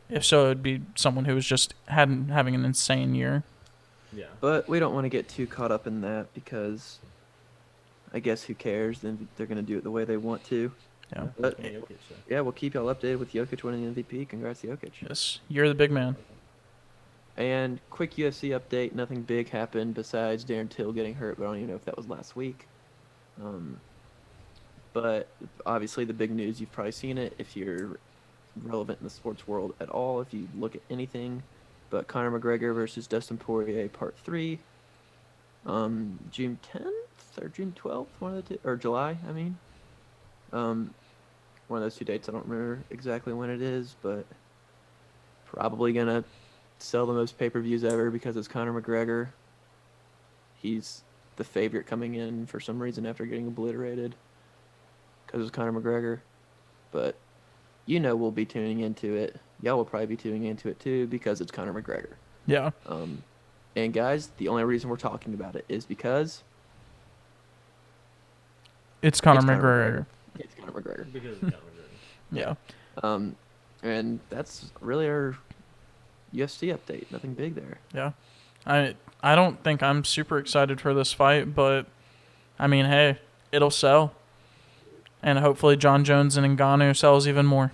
If so, it'd be someone who was just having an insane year. Yeah. But we don't want to get too caught up in that because I guess who cares? Then they're going to do it the way they want to. Yeah. But Jokic, so. yeah, we'll keep y'all updated with Jokic winning the MVP. Congrats, Jokic. Yes, you're the big man. And quick UFC update. Nothing big happened besides Darren Till getting hurt, but I don't even know if that was last week. But obviously the big news, you've probably seen it if you're relevant in the sports world at all, if you look at anything. But Conor McGregor versus Dustin Poirier, Part 3. June 10th or June 12th, one of the two, or July, I mean. One of those two dates, I don't remember exactly when it is, but probably going to sell the most pay-per-views ever because it's Conor McGregor. He's the favorite coming in for some reason after getting obliterated because it's Conor McGregor. But we'll be tuning into it. Y'all will probably be tuning into it too because it's Conor McGregor. Yeah. And guys, the only reason we're talking about it is because It's Conor it's McGregor. It's Conor McGregor. Because of Conor McGregor. Yeah. And that's really our UFC update. Nothing big there. Yeah. I don't think I'm super excited for this fight, but I mean, hey, it'll sell. And hopefully John Jones and Ngannou sells even more.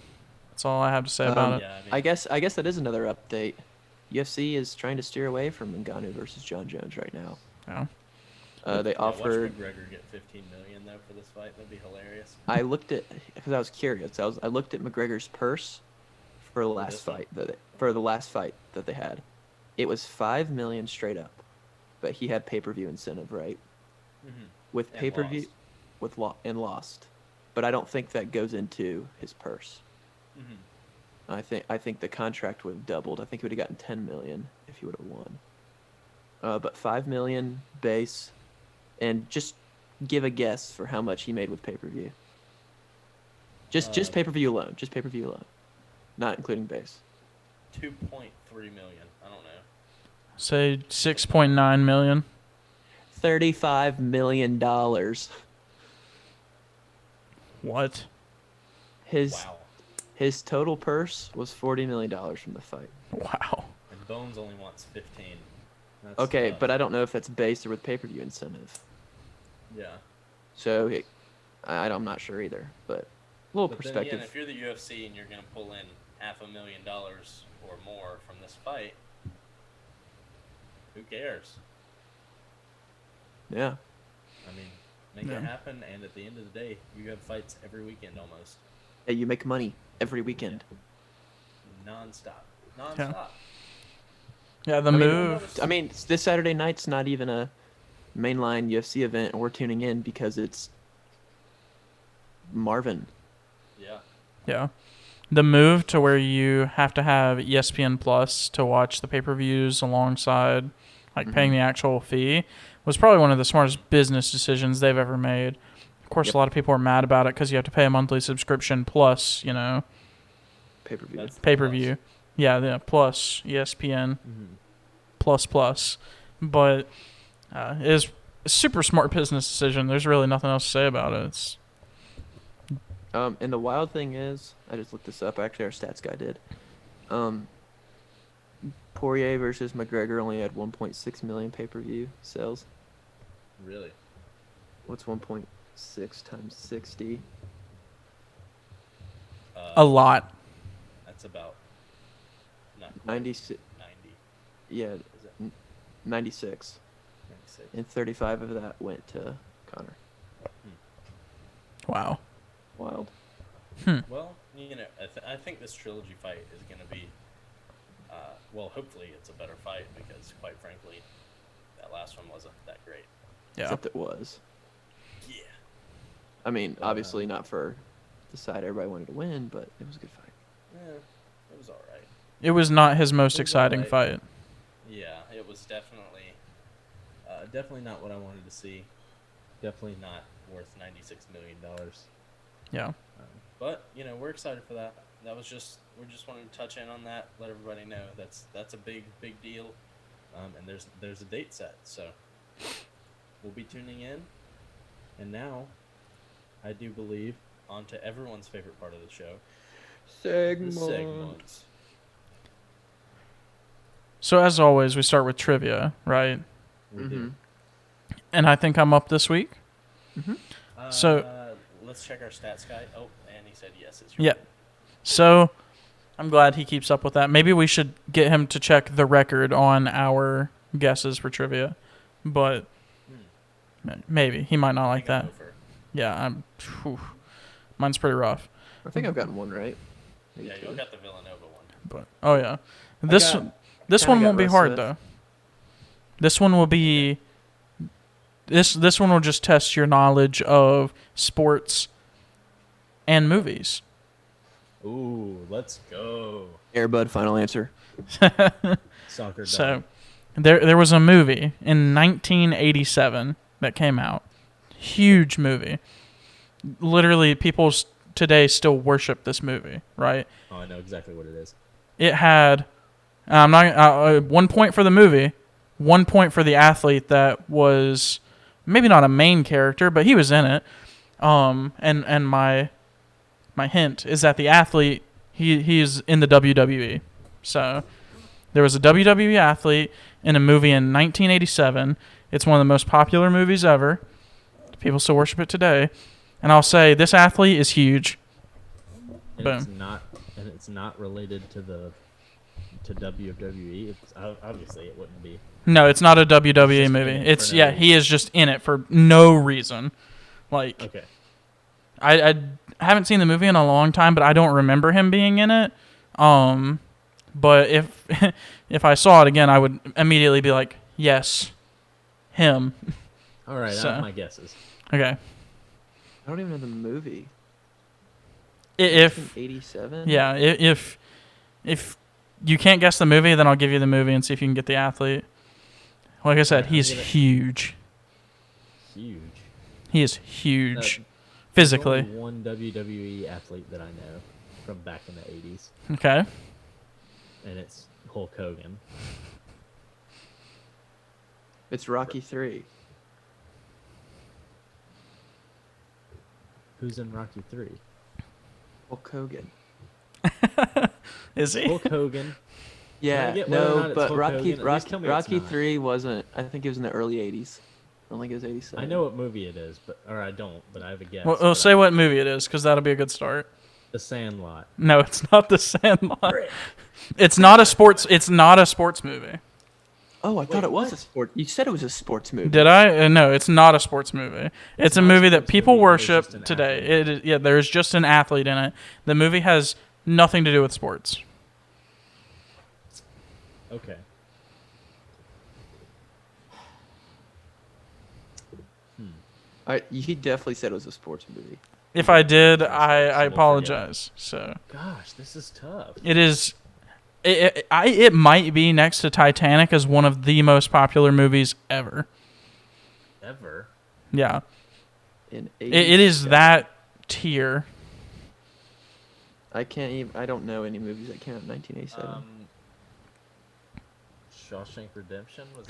That's all I have to say about it. Yeah, I guess that is another update. UFC is trying to steer away from Ngannou versus John Jones right now. Yeah. They Yeah, offered. watch McGregor get 15 million though for this fight. That'd be hilarious. I looked at because I was curious. I looked at McGregor's purse for the For last this one? fight for the last fight that they had. It was 5 million straight up, but he had pay-per-view incentive, right? Mm-hmm. With And pay-per-view, lost. and lost. But I don't think that goes into his purse. Mm-hmm. I think the contract would have doubled. I think he would have gotten 10 million if he would have won. But 5 million base, and just give a guess for how much he made with pay-per-view. Just pay-per-view alone. Just pay-per-view alone, not including base. 2.3 million. I don't know. Say 6.9 million. $35 million. What? His Wow. total purse was $40 million from the fight. Wow. And Bones only wants 15. That's Okay, tough. but I don't know if that's base or with pay-per-view incentive. Yeah. So I'm not sure either. But a little But perspective. then again, if you're the UFC and you're gonna pull in $500,000 or more from this fight, who cares? Yeah. I mean, make Yeah. it happen, and at the end of the day, you have fights every weekend almost, Hey, you make money every weekend. non-stop. Yeah, the I mean, move. I mean, this Saturday night's not even a mainline UFC event, and we're tuning in because it's Marvin. Yeah. Yeah. The move to where you have to have ESPN Plus to watch the pay-per-views alongside paying the actual fee was probably one of the smartest business decisions they've ever made. Of course, Yep. a lot of people are mad about it because you have to pay a monthly subscription plus, Pay-per-view. That's the pay-per-view. Yeah, plus ESPN plus. plus. But it is a super smart business decision. There's really nothing else to say about it. It's And the wild thing is, I just looked this up. Actually, our stats guy did. Poirier versus McGregor only had 1.6 million pay-per-view sales. Really? What's 1.6 times 60? a lot. That's about not quite 96. 90. Yeah, Is it 96. 96? And 35 of that went to Connor. Wow. Wild. Well, I think this trilogy fight is going to be, well, hopefully it's a better fight because, quite frankly, that last one wasn't that great. Yeah. Except it was. Yeah. I mean, obviously not for the side everybody wanted to win, but it was a good fight. Yeah, it was all right. It was not his most It was exciting alright. fight. Yeah, it was definitely not what I wanted to see. Definitely not worth $96 million. Yeah. But we're excited for that. We're just wanting to touch in on that, let everybody know that's a big deal, and there's a date set, so we'll be tuning in. And now, I do believe on to everyone's favorite part of the show, the segments. So as always, we start with trivia, right? We do. And I think I'm up this week. So- let's check our stats guy. Oh, and he said yes. It's your Yeah. So I'm glad he keeps up with that. Maybe we should get him to check the record on our guesses for trivia. But maybe. He might not like that. Yeah, mine's pretty rough. I think I've gotten one right. Maybe Yeah, two. you got the Villanova one. But oh yeah. This kinda one got won't be Russ hard Smith. though. This one will be this one will just test your knowledge of sports and movies. Ooh, let's go. Airbud, final answer. Soccer dog. So there was a movie in 1987 that came out. Huge movie. Literally, people today still worship this movie, right? Oh, I know exactly what it is. It had 1 point for the movie, 1 point for the athlete that was maybe not a main character, but he was in it. And my hint is that the athlete he's in the WWE. So there was a WWE athlete in a movie in 1987. It's one of the most popular movies ever. People still worship it today. And I'll say this athlete is huge. And Boom. it's not related to WWE. It's obviously it wouldn't be. No, it's not a WWE He's just movie. in it It's for no he is just in it for no reason. Like Okay. I haven't seen the movie in a long time, but I don't remember him being in it. But if if I saw it again, I would immediately be like, yes, him. All right, I So- have my guesses. Okay. I don't even know the movie. If 87. yeah, if you can't guess the movie, then I'll give you the movie and see if you can get the athlete. Like I said, Alright, I'm he's gonna- huge. Huge. He is huge There's physically. only one WWE athlete that I know from back in the 80s, Okay. and it's Hulk Hogan. It's Rocky 3. Who's in Rocky 3? Hulk Hogan. Is he? Hulk Hogan. Yeah, get whether or not no, it's but Hulk Rocky Hogan? At least tell me it's Rocky not. 3 wasn't. I think it was in the early 80s. I don't think it was 87. I know what movie it is, but I don't, but I have a guess. Well, but say I- what movie it is, because that'll be a good start. The Sandlot. No, it's not The Sandlot. It's not a sports. It's not a sports movie. Oh, I thought Wait, it was what? a sport. You said it was a sports movie. Did I? No, it's not a sports movie. It's a not a movie that sports people movie, there's worship just an today. athlete. There's just an athlete in it. The movie has nothing to do with sports. Okay. He definitely said it was a sports movie. If I did, So I we'll forget. apologize. So Gosh, this is tough. it is. It might be next to Titanic as one of the most popular movies ever. Ever. Yeah, In it is 87. that tier. I can't even. I don't know any movies that came out in 1987. Shawshank Redemption, was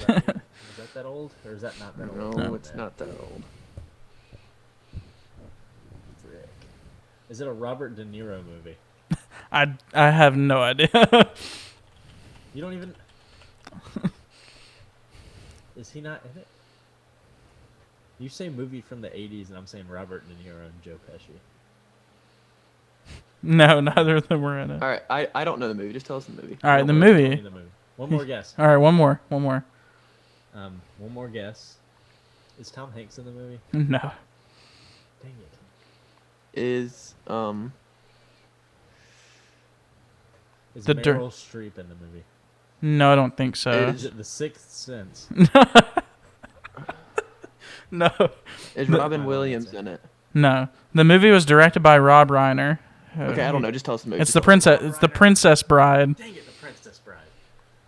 that old, or is that not that old? No, it's not that old. Frick. Is it a Robert De Niro movie? I have no idea. You don't even. Is he not in it? You say movie from the 80s, and I'm saying Robert De Niro and Joe Pesci. No, neither of them were in it. All right, I don't know the movie. Just tell us the movie. All right, the Don't worry, tell me movie. the movie. One more guess. All right, one more. One more guess. Is Tom Hanks in the movie? No, Dang it. Is Is The dir- Meryl Streep in the movie? no, I don't think so. Is it The Sixth Sense? No, is No. Robin I don't Williams answer. in it? no. The movie was directed by Rob Reiner. Okay, I don't know. Just tell us the movie. It's the princess. It's the Princess Bride. Dang it, The Princess Bride.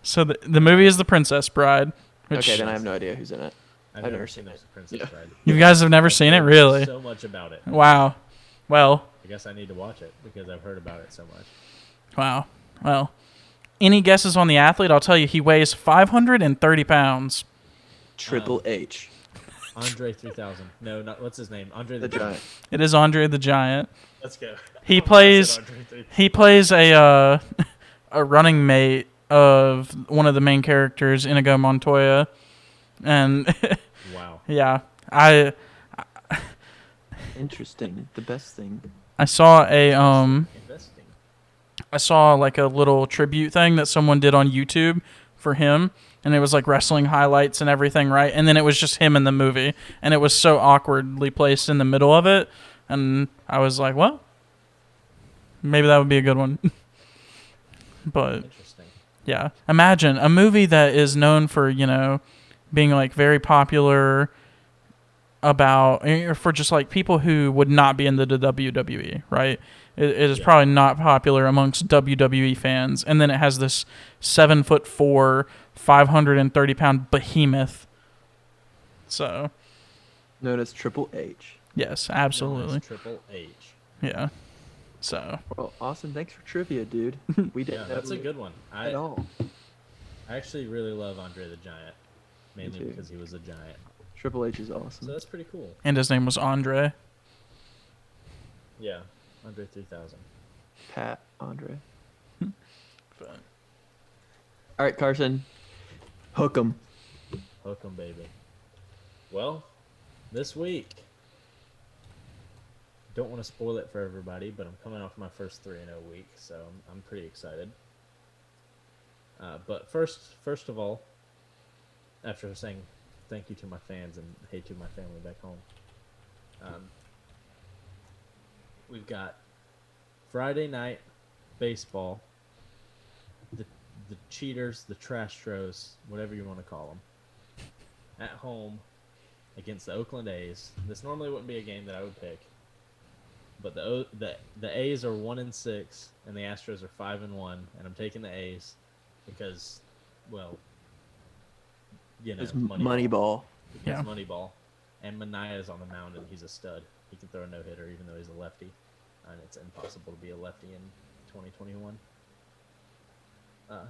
So the movie is the Princess Bride. Which Okay, then I have no idea who's in it. I've never never seen seen it. The Princess Yeah. Bride. you guys have never I've seen it, heard really? So much about it. Wow. Well, I guess I need to watch it because I've heard about it so much. wow. Well, any guesses on the athlete? I'll tell you, he weighs 530 pounds. Triple H, Andre 3000. No, not what's his name? Andre the Giant. It is Andre the Giant. Let's go. He I said plays. Andre 3000. He plays a a running mate of one of the main characters, Inigo Montoya, and Wow. yeah, I Interesting. The best thing. saw a Investing. I saw like a little tribute thing that someone did on YouTube for him, and it was like wrestling highlights and everything, right? And then it was just him in the movie, and it was so awkwardly placed in the middle of it, and I was like, well, maybe that would be a good one. But Interesting. yeah, imagine a movie that is known for, being like very popular for just like people who would not be into the WWE, right? It is Yeah. probably not popular amongst WWE fans, and then it has this 7'4", 530-pound behemoth. So Known as Triple H. yes, Known absolutely, as Triple H. yeah. So Well, Austin, thanks for trivia, dude. We Yeah, didn't know that's a good one. at all. I actually really love Andre the Giant, mainly too. because he was a giant. Triple H is So awesome. that's pretty cool. and his name was Andre. Yeah, Andre 3000. Pat Andre. But All right, Carson. Hook 'em. Hook 'em, baby. Well, this week, don't want to spoil it for everybody, but I'm coming off my first 3-0 week, so I'm pretty excited. But first of all, after saying thank you to my fans and hey to my family back home. We've got Friday night baseball. The cheaters, the trash tros, whatever you want to call them, at home against the Oakland A's. This normally wouldn't be a game that I would pick, but the A's are 1-6 and the Astros are 5-1, and I'm taking the A's because, well, It's Moneyball. Moneyball. Yeah. Moneyball, and Manaea's on the mound and he's a stud. He can throw a no-hitter even though he's a lefty, and it's impossible to be a lefty in 2021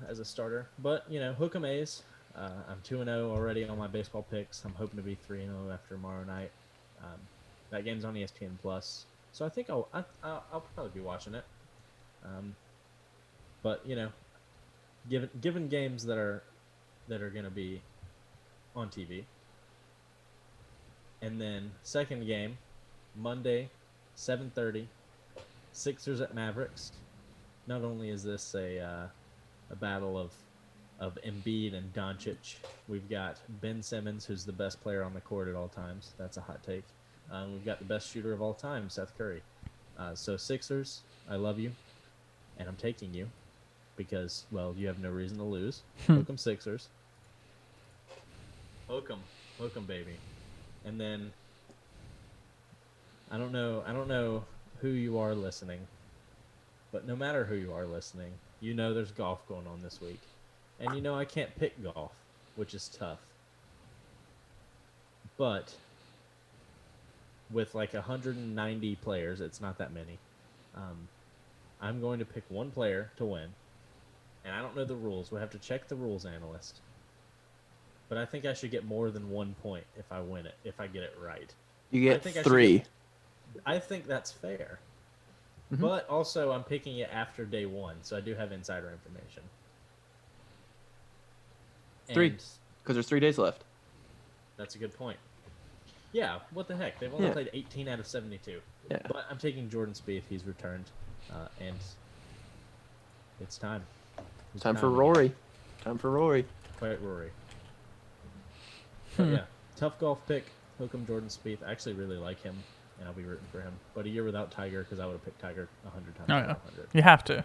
as a starter. But hook 'em A's. I'm 2-0 already on my baseball picks. I'm hoping to be 3-0 after tomorrow night. That game's on ESPN Plus, so I think I'll probably be watching it. But given games that are going to be on TV, and then second game, Monday, 7:30, Sixers at Mavericks. Not only is this a battle of Embiid and Doncic, we've got Ben Simmons, who's the best player on the court at all times. That's a hot take. We've got the best shooter of all time, Seth Curry. So Sixers, I love you, and I'm taking you because, well, you have no reason to lose. Hook 'em Sixers. Hook 'em, baby. And then I don't know who you are listening, but no matter who you are listening, there's golf going on this week. And I can't pick golf, which is tough. But with like 190 players, it's not that many. I'm going to pick one player to win. And I don't know the rules. We'll have to check the rules analyst. But I think I should get more than 1 point if I win it, if I get it right. You get I 3. I think that's fair. Mhm. But also, I'm picking it after day 1, so I do have insider information. 3, And because there's 3 days left. that's a good point. Yeah, what the heck? They've only Yeah. played 18 out of 72. Yeah. But I'm taking Jordan Spieth. He's returned. And it's time. It's Time for again. Rory. Time for Rory. Quite Rory. But yeah, tough golf pick. Hook 'em Jordan Spieth. I actually really like him, and I'll be rooting for him. But a year without Tiger, because I would have picked Tiger 100 times Oh, out yeah. of 100. You have to.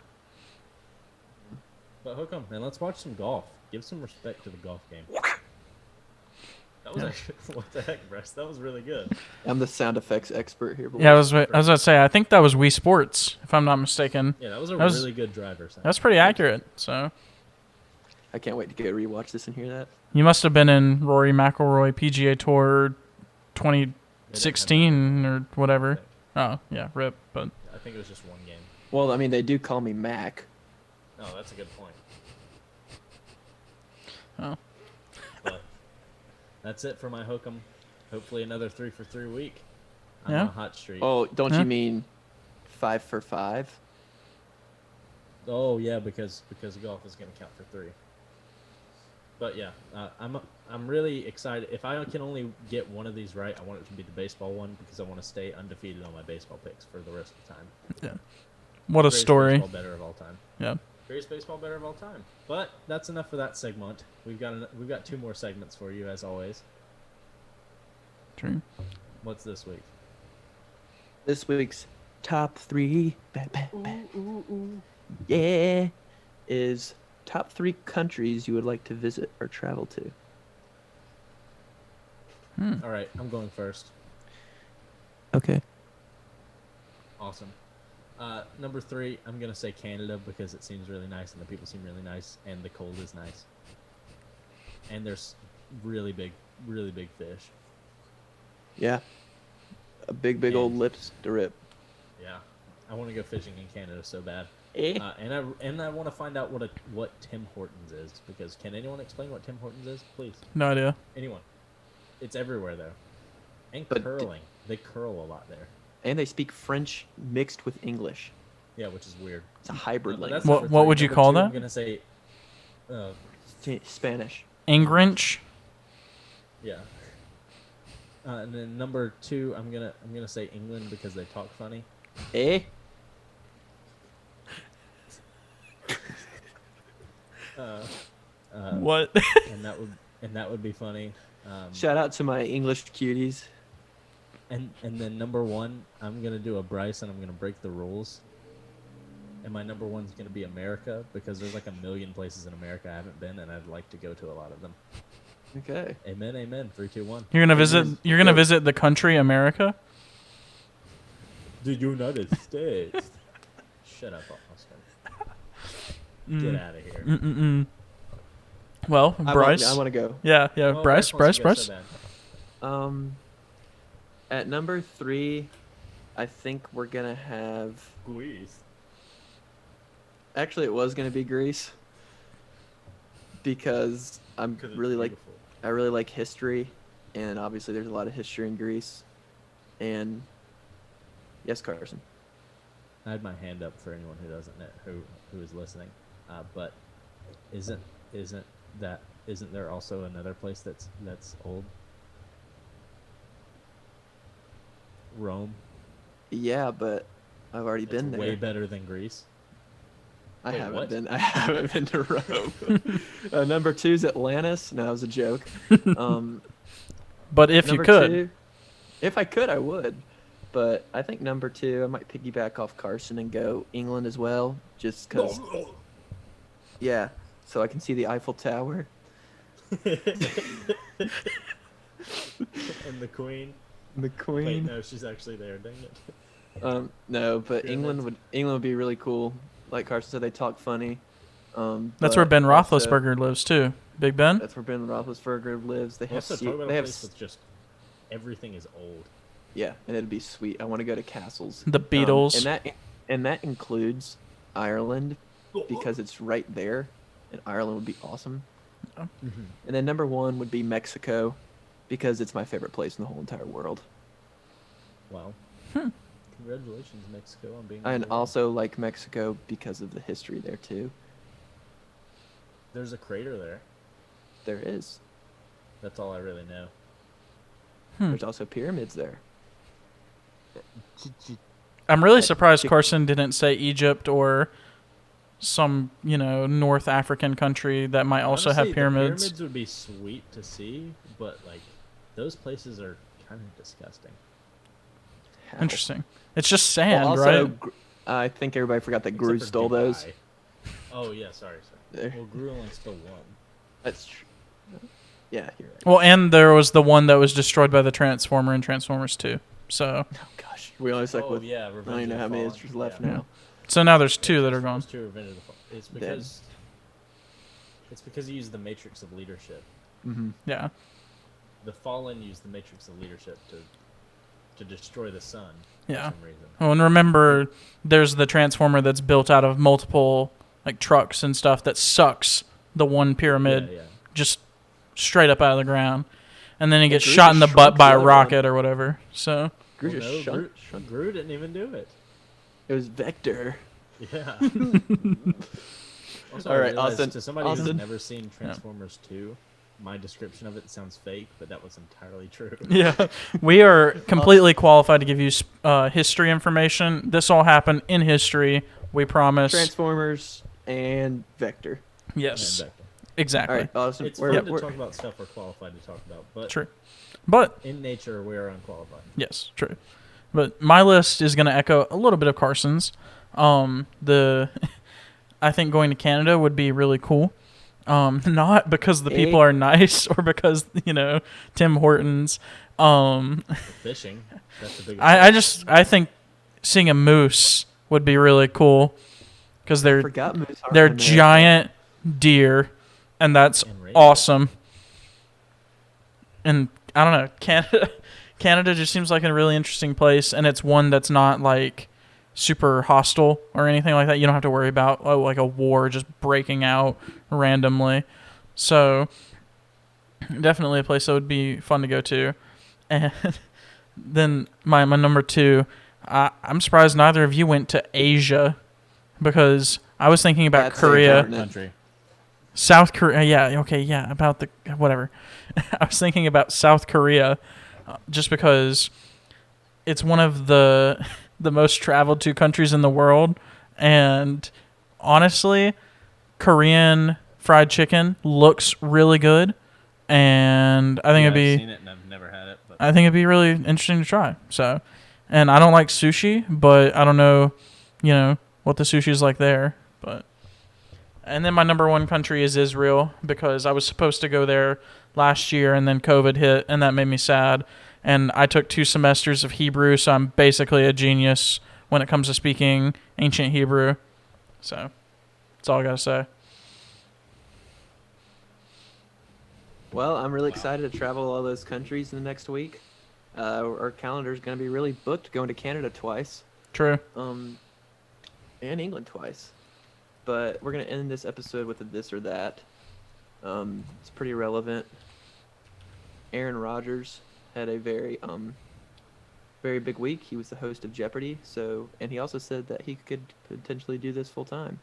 But hook 'em, and let's watch some golf. Give some respect to the golf game. That was actually, what the heck, Bryce? That was really good. I'm the sound effects expert here. Yeah, I was about to say, I think that was Wii Sports, if I'm not mistaken. Yeah, that was a That was- really good driver sound. That's pretty accurate. So I can't wait to go rewatch this and hear that. you must have been in Rory McIlroy PGA Tour They didn't have 2016 or whatever. Oh, yeah, rip. But I think it was just one game. Well, I mean, they do call me Mac. Oh, that's a good point. Oh. But that's it for my hook 'em. Hopefully another 3 for 3 week. I'm Yeah. on a hot streak. Oh, don't Huh? you mean 5 for 5? Oh yeah, because golf is going to count for 3. But yeah, I'm really excited. If I can only get one of these right, I want it to be the baseball one because I want to stay undefeated on my baseball picks for the rest of the time. yeah, what a Greatest story. Baseball better of all time. Yeah. Greatest baseball better of all time. But that's enough for that segment. We've got 2 more segments for you as always. True. What's this week? This week's top 3, yeah, is top 3 countries you would like to visit or travel to. All right, I'm going first. Okay. Awesome. Number 3, I'm gonna say Canada because it seems really nice and the people seem really nice and the cold is nice. And there's really big fish. Yeah. A big old lips to rip. Yeah, I want to go fishing in Canada so bad. Eh? And I want to find out what Tim Hortons is because can anyone explain what Tim Hortons is, please? No idea. Anyone? It's everywhere though, and But curling. They curl a lot there. And they speak French mixed with English. Yeah, which is weird. It's a hybrid But language. that's What- number what 3. would you Number call 2, I'm that? gonna say, Spanish. Ingrinch. yeah. And then number 2, I'm gonna say England because they talk funny. Eh? What? And and that would be funny. Shout out to my English cuties. And then number 1, I'm gonna do a Bryce, and I'm gonna break the rules. And my number 1's gonna be America, because there's like a million places in America I haven't been, and I'd like to go to a lot of them. Okay. Amen, amen. 3, 2, 1. You're gonna visit. You're gonna visit the country America. The United States. Shut up, Oscar. Get out of here. Well, Bryce. I want to go. Yeah. Oh, Bryce. wants to go Bryce. so bad. At number 3, I think we're gonna have. Greece. Actually, it was gonna be Greece because I really like history, and obviously there's a lot of history in Greece. And yes, Carson. I had my hand up for anyone who doesn't know who is listening, but isn't there also another place that's old? Rome. Yeah, but I've already That's been there. way better than Greece. I Wait, haven't what? been. I haven't been to Rome. Number 2 is Atlantis. No, that was a joke. But if you Number could, 2, if I could, I would. But I think number 2, I might piggyback off Carson and go England as well, just because. Yeah, so I can see the Eiffel Tower. And the Queen. The Wait, Queen. no, she's actually there. Dang it. No, but Pyramids. England would be really cool. Like Carson said, they talk funny. that's where but Ben also- Roethlisberger lives too. Big Ben. That's where Ben Roethlisberger lives. They have Also, talk about they a have place with just everything is old. yeah, and it'd be sweet. I want to go to castles. The Beatles. And that includes Ireland because it's right there, and Ireland would be awesome. Mm-hmm. And then number 1 would be Mexico because it's my favorite place in the whole entire world. Wow. Congratulations, Mexico, on being. And number 1. also like Mexico because of the history there too. There's a crater there. There is. That's all I really know. There's also pyramids there. I'm really surprised Carson didn't say Egypt or some, North African country that might also Honestly, have pyramids. The pyramids would be sweet to see, but like those places are kind of disgusting. How? Interesting. It's just sand, Well, also, right? I think everybody forgot that Gru Except for stole those. Dubai. Oh yeah, sorry. There. Well, Gru only stole 1. That's true. Yeah, you're right. Well, and there was the one that was destroyed by the Transformer in Transformers 2. So, Oh gosh, we only stuck with. yeah, I don't Revenge even of know the how many Fallen. is left Yeah. now. so now there's 2 that are gone. It's Revenge of the Fallen. It's because it's because he used the matrix of leadership. Mm-hmm. Yeah. The Fallen used the matrix of leadership to destroy the sun. Yeah. For some reason. Oh, and remember, there's the Transformer that's built out of multiple trucks and stuff that sucks the one pyramid Yeah. just straight up out of the ground, and then he gets Gru shot in the just butt shrunk by the a other rocket or whatever. So Gru Well, just no, shrunk. Gru didn't even do it. It was Vector. Yeah. Also, All I right, realized Austin- to somebody who's Austin. never seen Transformers 2, my description of it sounds fake, but that was entirely true. yeah, we are completely qualified to give you history information. This all happened in history. We promise. Transformers and Vector. Yes, And Vector. exactly. All right, Austin. It's we're, fun to we're- talk about stuff we're qualified to talk about, but True, but in nature we are unqualified. yes, true. But my list is going to echo a little bit of Carson's. I think going to Canada would be really cool. Not because the people are nice or because Tim Hortons. Fishing, that's the biggest. I think seeing a moose would be really cool because I forgot moose are they're in America. giant deer, and that's And reindeer. awesome. And I don't know, Canada just seems like a really interesting place, and it's one that's not super hostile or anything like that. You don't have to worry about a war just breaking out randomly. So definitely a place that would be fun to go to. And then my number 2, I'm surprised neither of you went to Asia because I was thinking about That's Korea. important. country. South Korea, yeah, okay, yeah, about the whatever. I was thinking about South Korea, just because it's one of the most traveled to countries in the world, and honestly, Korean fried chicken looks really good, and I think I've it'd be seen it and I've never had it, but I think it'd be really interesting to try. So, and I don't like sushi, but I don't know, what the sushi is like there. But and then my number one country is Israel because I was supposed to go there last year and then COVID hit and that made me sad. And I took 2 semesters of Hebrew, so I'm basically a genius when it comes to speaking ancient Hebrew. So that's all I gotta say. Well, I'm really Wow. excited to travel all those countries in the next week. Our calendar is going to be really booked, going to Canada twice, True. and England twice. But we're going to end this episode with a this or that. It's pretty relevant. Aaron Rodgers had a very big week. He was the host of Jeopardy, and he also said that he could potentially do this full time.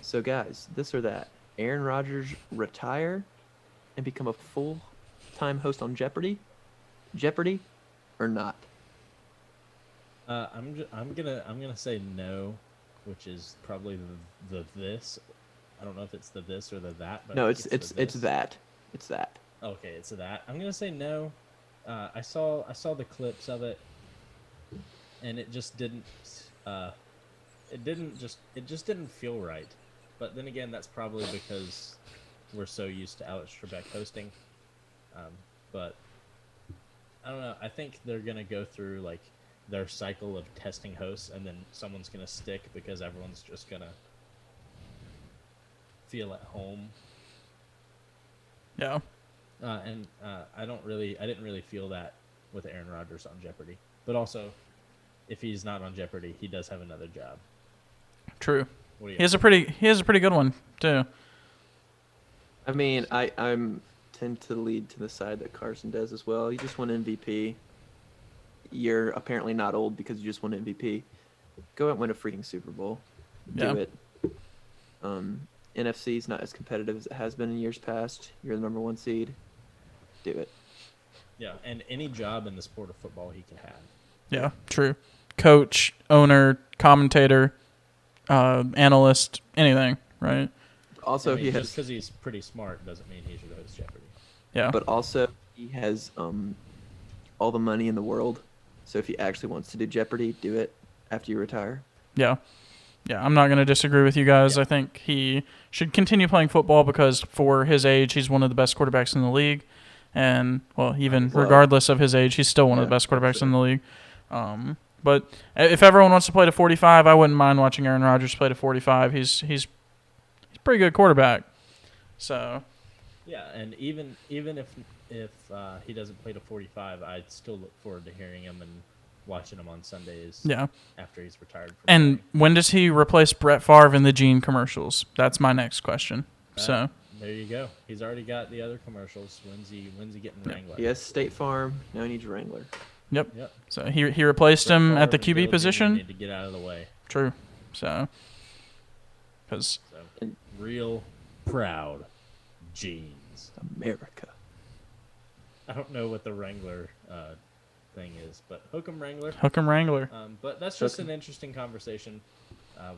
So, guys, this or that: Aaron Rodgers retire and become a full-time host on Jeopardy, or not? I'm gonna say no, which is probably the this. I don't know if it's the this or the that, but No, I it's think it's the it's this. that. It's that. Okay, it's that. I'm gonna say no. I saw the clips of it, and it just didn't. It just didn't feel right. But then again, that's probably because we're so used to Alex Trebek hosting. But I don't know. I think they're gonna go through like their cycle of testing hosts, and then someone's gonna stick because everyone's just gonna feel at home. Yeah. And I didn't really feel that with Aaron Rodgers on Jeopardy. But also, if he's not on Jeopardy, he does have another job. True. What do you He has a pretty good one too. I mean, I'm tend to lead to the side that Carson does as well. You just won MVP. You're apparently not old because you just won MVP. Go out and win a freaking Super Bowl. Yeah. Do it. NFC is not as competitive as it has been in years past. You're the number 1 seed. Do it. Yeah, and any job in the sport of football he can have. Yeah. True. Coach, owner, commentator, analyst, anything. Right. Also, I mean, he just has, because he's pretty smart doesn't mean he should host Jeopardy. Yeah. but also he has all the money in the world. So if he actually wants to do Jeopardy, do it after you retire. Yeah. Yeah, I'm not going to disagree with you guys. Yeah. I think he should continue playing football because for his age, he's one of the best quarterbacks in the league. And, well, even Well, regardless of his age, he's still one of the yeah, best quarterbacks sure. in the league. But if everyone wants to play to 45, I wouldn't mind watching Aaron Rodgers play to 45. He's a pretty good quarterback. So, Yeah, and even if he doesn't play to 45, I'd still look forward to hearing him and watching him on Sundays. yeah. After he's retired from And playing. when does he replace Brett Favre in the Gene commercials? That's my next question. So, There you go. He's already got the other commercials. When's he getting Wrangler? Yes, State Farm. Now he needs a Wrangler. yep. Yep. So he replaced Brett him at the Favre and QB Dale Jr. position. Need to get out of the way. True. So, because So real proud jeans. America. I don't know what the Wrangler thing is, but hook 'em Wrangler. Hook 'em Wrangler. But that's just an interesting conversation.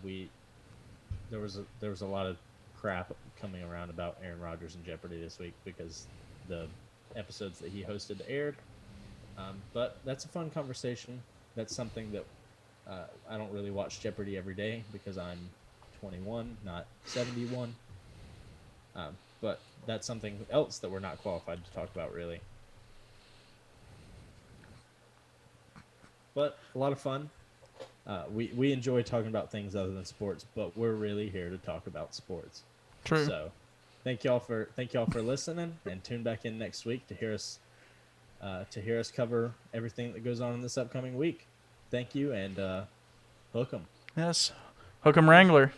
There was a lot of crap coming around about Aaron Rodgers and Jeopardy this week because the episodes that he hosted aired. But that's a fun conversation. That's something that I don't really watch Jeopardy every day because I'm 21, not 71. But that's something else that we're not qualified to talk about, really. But a lot of fun. We enjoy talking about things other than sports, but we're really here to talk about sports. True. So, thank y'all for listening, and tune back in next week to hear us cover everything that goes on in this upcoming week. Thank you, and hook 'em. Yes. Hook 'em Wrangler.